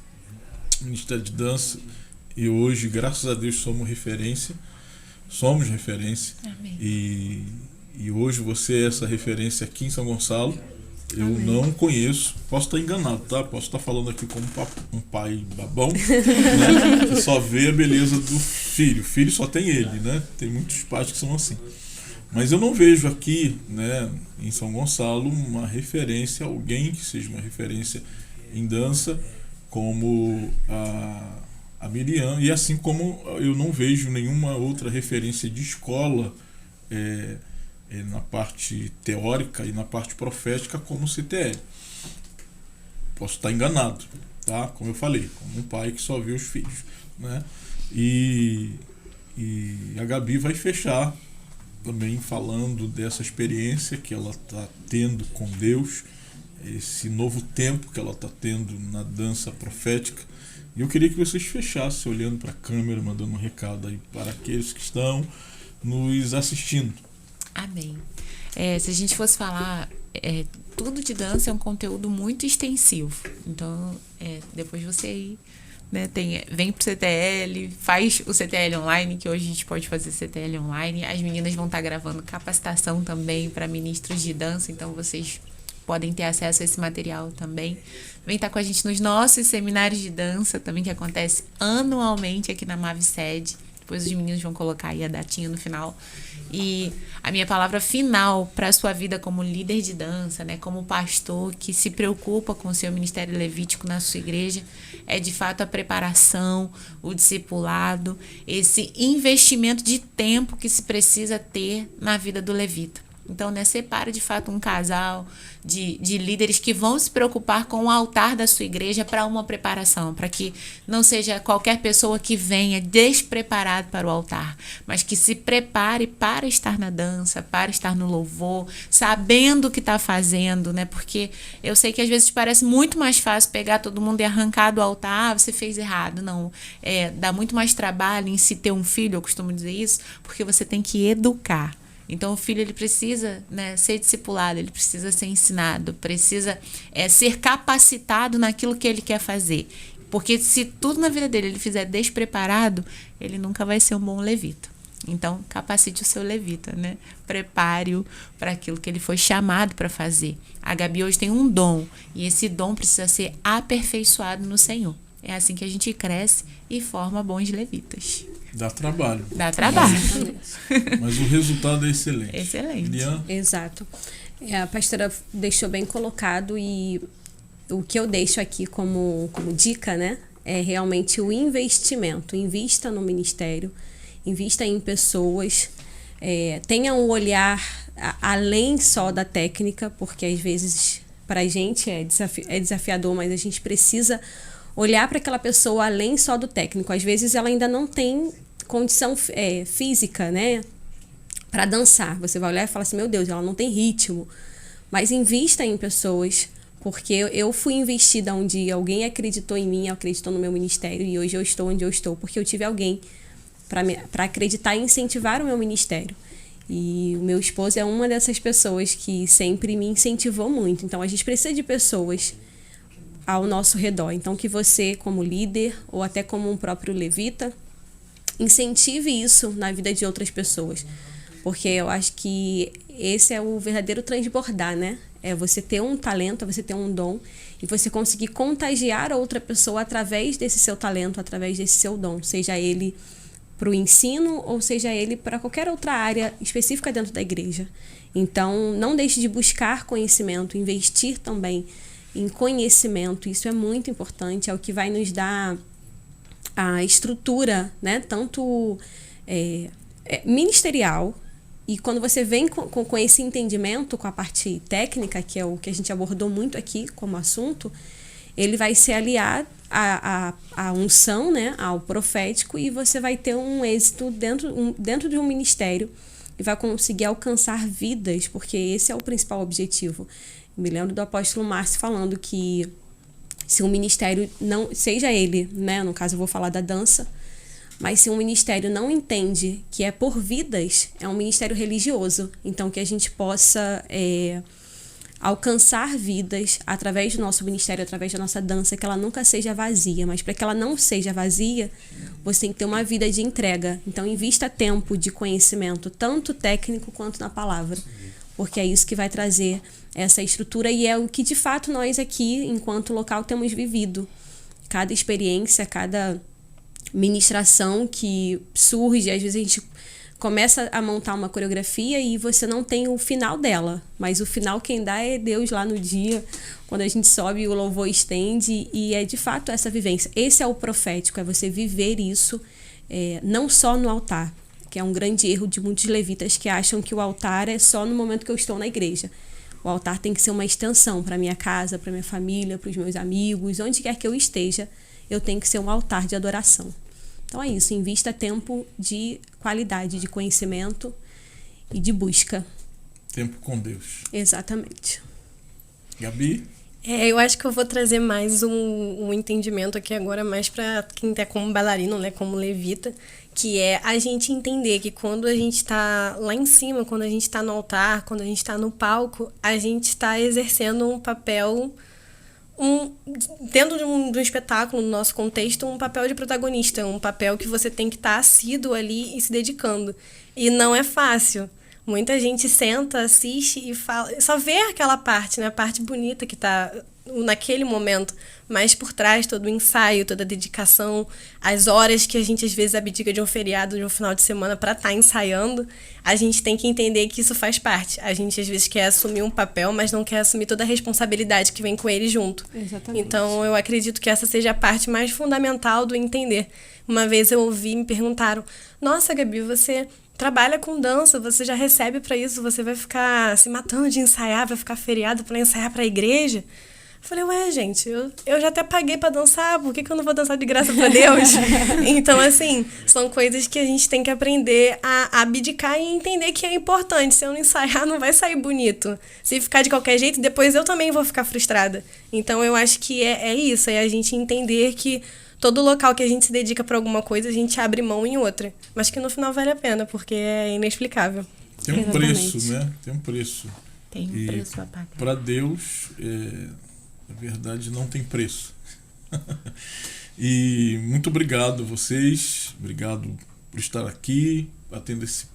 o Ministério de Dança e hoje, graças a Deus, somos referência. Amém. E hoje você é essa referência aqui em São Gonçalo. Eu não conheço, posso estar enganado, tá? Posso estar falando aqui como um pai babão, né? Que só vê a beleza do filho. O filho só tem ele, né? Tem muitos pais que são assim. Mas eu não vejo aqui, né, em São Gonçalo, uma referência, alguém que seja uma referência em dança como a Miriam. E assim como eu não vejo nenhuma outra referência de escola na parte teórica e na parte profética como CTL. Posso estar enganado, tá? Como eu falei, como um pai que só vê os filhos, né? E a Gabi vai fechar também falando dessa experiência que ela está tendo com Deus, esse novo tempo que ela está tendo na dança profética. E eu queria que vocês fechassem olhando para a câmera, mandando um recado aí para aqueles que estão nos assistindo. Amém. Se a gente fosse falar, tudo de dança é um conteúdo muito extensivo. Então, depois você aí, né, vem pro CTL, faz o CTL online, que hoje a gente pode fazer CTL online. As meninas vão estar gravando capacitação também para ministros de dança, então vocês podem ter acesso a esse material também. Vem estar com a gente nos nossos seminários de dança também, que acontece anualmente aqui na MAV Sede. Depois os meninos vão colocar aí a datinha no final. E a minha palavra final para a sua vida como líder de dança, né, como pastor que se preocupa com o seu ministério levítico na sua igreja, é de fato a preparação, o discipulado, esse investimento de tempo que se precisa ter na vida do levita. Então, né, separa de fato um casal de líderes que vão se preocupar com o altar da sua igreja para uma preparação, para que não seja qualquer pessoa que venha despreparado para o altar, mas que se prepare para estar na dança, para estar no louvor, sabendo o que está fazendo, né? Porque eu sei que às vezes parece muito mais fácil pegar todo mundo e arrancar do altar, você fez errado. Não, dá muito mais trabalho em se ter um filho, eu costumo dizer isso, porque você tem que educar. Então, o filho ele precisa, né, ser discipulado, ele precisa ser ensinado, precisa ser capacitado naquilo que ele quer fazer. Porque se tudo na vida dele ele fizer despreparado, ele nunca vai ser um bom levita. Então, capacite o seu levita, né? Prepare-o para aquilo que ele foi chamado para fazer. A Gabi hoje tem um dom, e esse dom precisa ser aperfeiçoado no Senhor. É assim que a gente cresce e forma bons levitas. Dá trabalho. Dá trabalho. Mas o resultado é excelente. Excelente. Lian? Exato. A pastora deixou bem colocado, e o que eu deixo aqui como dica, né, é realmente o investimento. Invista no ministério, invista em pessoas, tenha um olhar além só da técnica, porque às vezes para a gente é desafiador, mas a gente precisa olhar para aquela pessoa além só do técnico. Às vezes ela ainda não tem condição física, né, para dançar. Você vai olhar e falar assim, meu Deus, ela não tem ritmo. Mas invista em pessoas, porque eu fui investida um dia, alguém acreditou em mim, acreditou no meu ministério, e hoje eu estou onde eu estou, porque eu tive alguém para acreditar e incentivar o meu ministério. E o meu esposo é uma dessas pessoas que sempre me incentivou muito. Então a gente precisa de pessoas ao nosso redor. Então que você, como líder, ou até como um próprio levita, incentive isso na vida de outras pessoas. Porque eu acho que esse é o verdadeiro transbordar, né? É você ter um talento, é você ter um dom, e você conseguir contagiar outra pessoa através desse seu talento, através desse seu dom. Seja ele para o ensino, ou seja ele para qualquer outra área específica dentro da igreja. Então, não deixe de buscar conhecimento, investir também em conhecimento. Isso é muito importante, é o que vai nos dar a estrutura, né, tanto ministerial, e quando você vem com esse entendimento, com a parte técnica, que é o que a gente abordou muito aqui como assunto, ele vai se aliar à unção, né, ao profético, e você vai ter um êxito dentro de um ministério e vai conseguir alcançar vidas, porque esse é o principal objetivo. Me lembro do apóstolo Márcio falando que se um ministério não, seja ele, né, no caso eu vou falar da dança, mas se um ministério não entende que é por vidas, é um ministério religioso. Então que a gente possa alcançar vidas através do nosso ministério, através da nossa dança, que ela nunca seja vazia. Mas para que ela não seja vazia, você tem que ter uma vida de entrega. Então invista tempo de conhecimento, tanto técnico quanto na palavra, porque é isso que vai trazer essa estrutura, e é o que de fato nós aqui, enquanto local, temos vivido. Cada experiência, cada ministração que surge, às vezes a gente começa a montar uma coreografia e você não tem o final dela, mas o final quem dá é Deus lá no dia, quando a gente sobe e o louvor estende, e é de fato essa vivência. Esse é o profético, é você viver isso, não só no altar, que é um grande erro de muitos levitas que acham que o altar é só no momento que eu estou na igreja. O altar tem que ser uma extensão para minha casa, para minha família, para os meus amigos, onde quer que eu esteja, eu tenho que ser um altar de adoração. Então é isso, invista tempo de qualidade, de conhecimento e de busca. Tempo com Deus. Exatamente. Gabi? Eu acho que eu vou trazer mais um entendimento aqui agora, mais para quem tá como bailarino, né, como levita, que é a gente entender que quando a gente está lá em cima, quando a gente está no altar, quando a gente está no palco, a gente está exercendo um papel, dentro de um espetáculo, no nosso contexto, um papel de protagonista, um papel que você tem que estar assíduo ali e se dedicando. E não é fácil. Muita gente senta, assiste e fala, só vê aquela parte, né? A parte bonita que está naquele momento, mas por trás todo o ensaio, toda a dedicação, as horas que a gente às vezes abdica de um feriado, de um final de semana para estar ensaiando, a gente tem que entender que isso faz parte. A gente às vezes quer assumir um papel, mas não quer assumir toda a responsabilidade que vem com ele junto. Exatamente. Então eu acredito que essa seja a parte mais fundamental do entender. Uma vez eu ouvi, me perguntaram, nossa, Gabi, você trabalha com dança, você já recebe para isso, você vai ficar se matando de ensaiar, vai ficar feriado para ensaiar para a igreja? Eu falei, ué, gente, eu já até paguei para dançar, por que eu não vou dançar de graça para Deus? Então, assim, são coisas que a gente tem que aprender a abdicar e entender que é importante. Se eu não ensaiar, não vai sair bonito. Se ficar de qualquer jeito, depois eu também vou ficar frustrada. Então, eu acho que é isso, é a gente entender que todo local que a gente se dedica para alguma coisa, a gente abre mão em outra. Mas que no final vale a pena, porque é inexplicável. Tem um preço, né? Tem um preço. Tem um preço a pagar. Para Deus, na verdade, não tem preço. E muito obrigado a vocês. Obrigado por estar aqui, batendo esse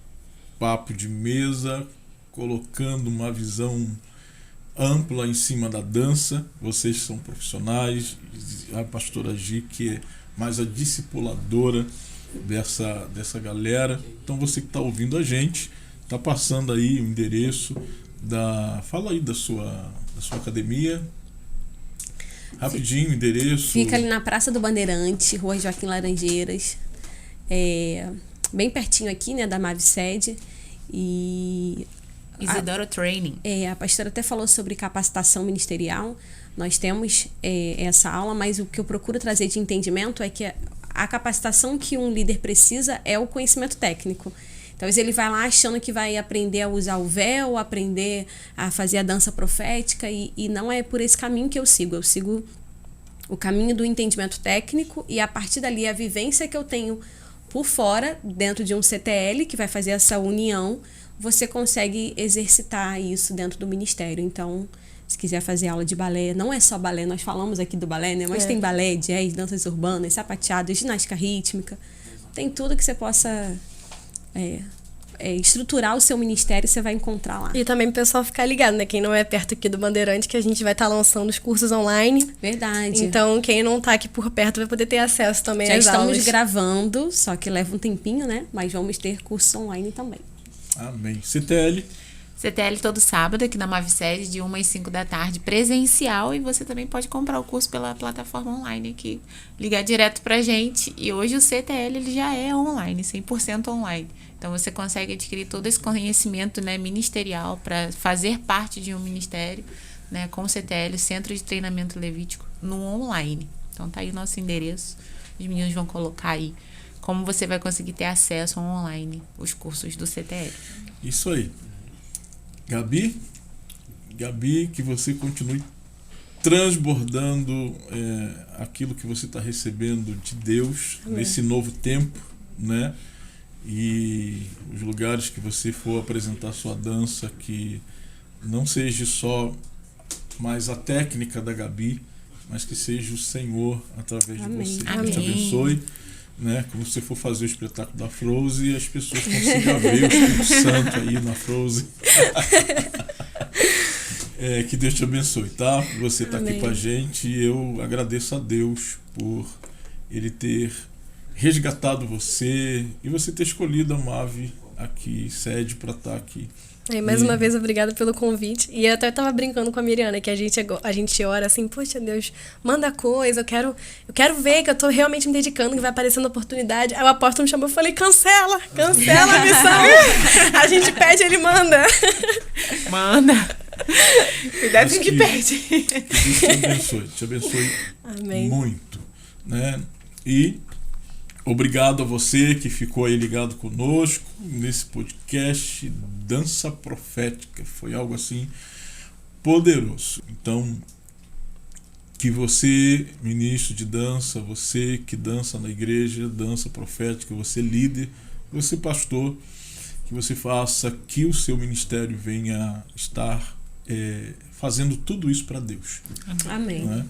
papo de mesa, colocando uma visão ampla em cima da dança. Vocês são profissionais, a pastora Gi, que é mais a discipuladora dessa galera. Então você que está ouvindo a gente, está passando aí o endereço fala aí da sua academia. Rapidinho, endereço. Fica ali na Praça do Bandeirante, Rua Joaquim Laranjeiras, bem pertinho aqui, né, da MAV sede. E Isidoro Training. A pastora até falou sobre capacitação ministerial. Nós temos essa aula, mas o que eu procuro trazer de entendimento é que a capacitação que um líder precisa é o conhecimento técnico. Talvez ele vai lá achando que vai aprender a usar o véu, aprender a fazer a dança profética, e não é por esse caminho que eu sigo. Eu sigo o caminho do entendimento técnico, e a partir dali a vivência que eu tenho por fora, dentro de um CTL, que vai fazer essa união, você consegue exercitar isso dentro do ministério. Então, se quiser fazer aula de balé, não é só balé, nós falamos aqui do balé, né? Mas tem balé, jazz, danças urbanas, sapateado, ginástica rítmica, tem tudo que você possa estruturar o seu ministério, você vai encontrar lá. E também o pessoal ficar ligado, né? Quem não é perto aqui do Bandeirante, que a gente vai estar lançando os cursos online. Verdade. Então, quem não está aqui por perto vai poder ter acesso também Já às aulas. estamos gravando, só que leva um tempinho, né? Mas vamos ter cursos online também. Amém. CTL. CTL todo sábado aqui na MAV sede, de 1 às 5 da tarde, presencial, e você também pode comprar o curso pela plataforma online aqui, ligar direto pra gente. E hoje o CTL ele já é online, 100% online. Então você consegue adquirir todo esse conhecimento, né, ministerial para fazer parte de um ministério, né, com o CTL, Centro de Treinamento Levítico, no online. Então tá aí o nosso endereço. Os meninos vão colocar aí como você vai conseguir ter acesso ao online, os cursos do CTL. Isso aí. Gabi, que você continue transbordando aquilo que você está recebendo de Deus nesse novo tempo, né? E os lugares que você for apresentar sua dança, que não seja só mais a técnica da Gabi, mas que seja o Senhor através de você. Amém. Deus te abençoe. Né? Quando você for fazer o espetáculo da Frozen, as pessoas consigam ver o Espírito Santo aí na Frozen. Que Deus te abençoe, tá? Você tá aqui com a gente, e eu agradeço a Deus por Ele ter resgatado você e você ter escolhido a MAV aqui, sede, para estar aqui Mais uma vez, obrigada pelo convite. E eu até tava brincando com a Miriana, que a gente ora assim, poxa, Deus, manda coisa, eu quero ver que eu tô realmente me dedicando, que vai aparecendo oportunidade. Aí o apóstolo me chamou e falei, cancela a missão. A gente pede, ele manda. Manda. Cuidado com o que pede. Que Deus te abençoe Amém. muito, né? E obrigado a você que ficou aí ligado conosco nesse podcast Dança Profética. Foi algo assim poderoso. Então, que você, ministro de dança, você que dança na igreja, dança profética, você líder, você pastor, que você faça que o seu ministério venha estar fazendo tudo isso para Deus. Amém. Né?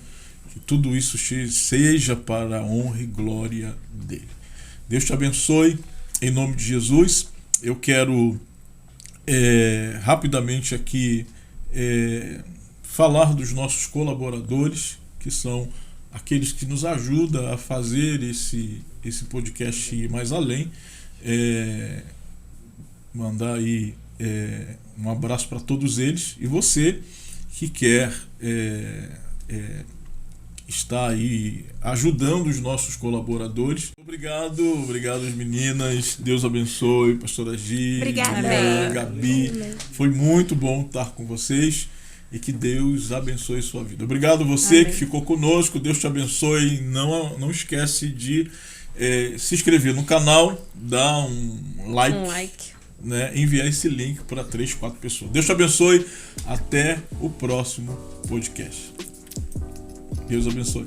Que tudo isso seja para a honra e glória dele. Deus te abençoe, em nome de Jesus. Eu quero rapidamente aqui falar dos nossos colaboradores, que são aqueles que nos ajudam a fazer esse podcast ir mais além. Mandar aí um abraço para todos eles. E você que quer está aí ajudando os nossos colaboradores. Obrigado meninas. Deus abençoe, pastora Gi, Obrigada. Gabi. Foi muito bom estar com vocês e que Deus abençoe sua vida. Obrigado você Amém. que ficou conosco. Deus te abençoe. Não esquece de se inscrever no canal, dar um like. Né, enviar esse link para 3, 4 pessoas. Deus te abençoe. Até o próximo podcast. Deus abençoe.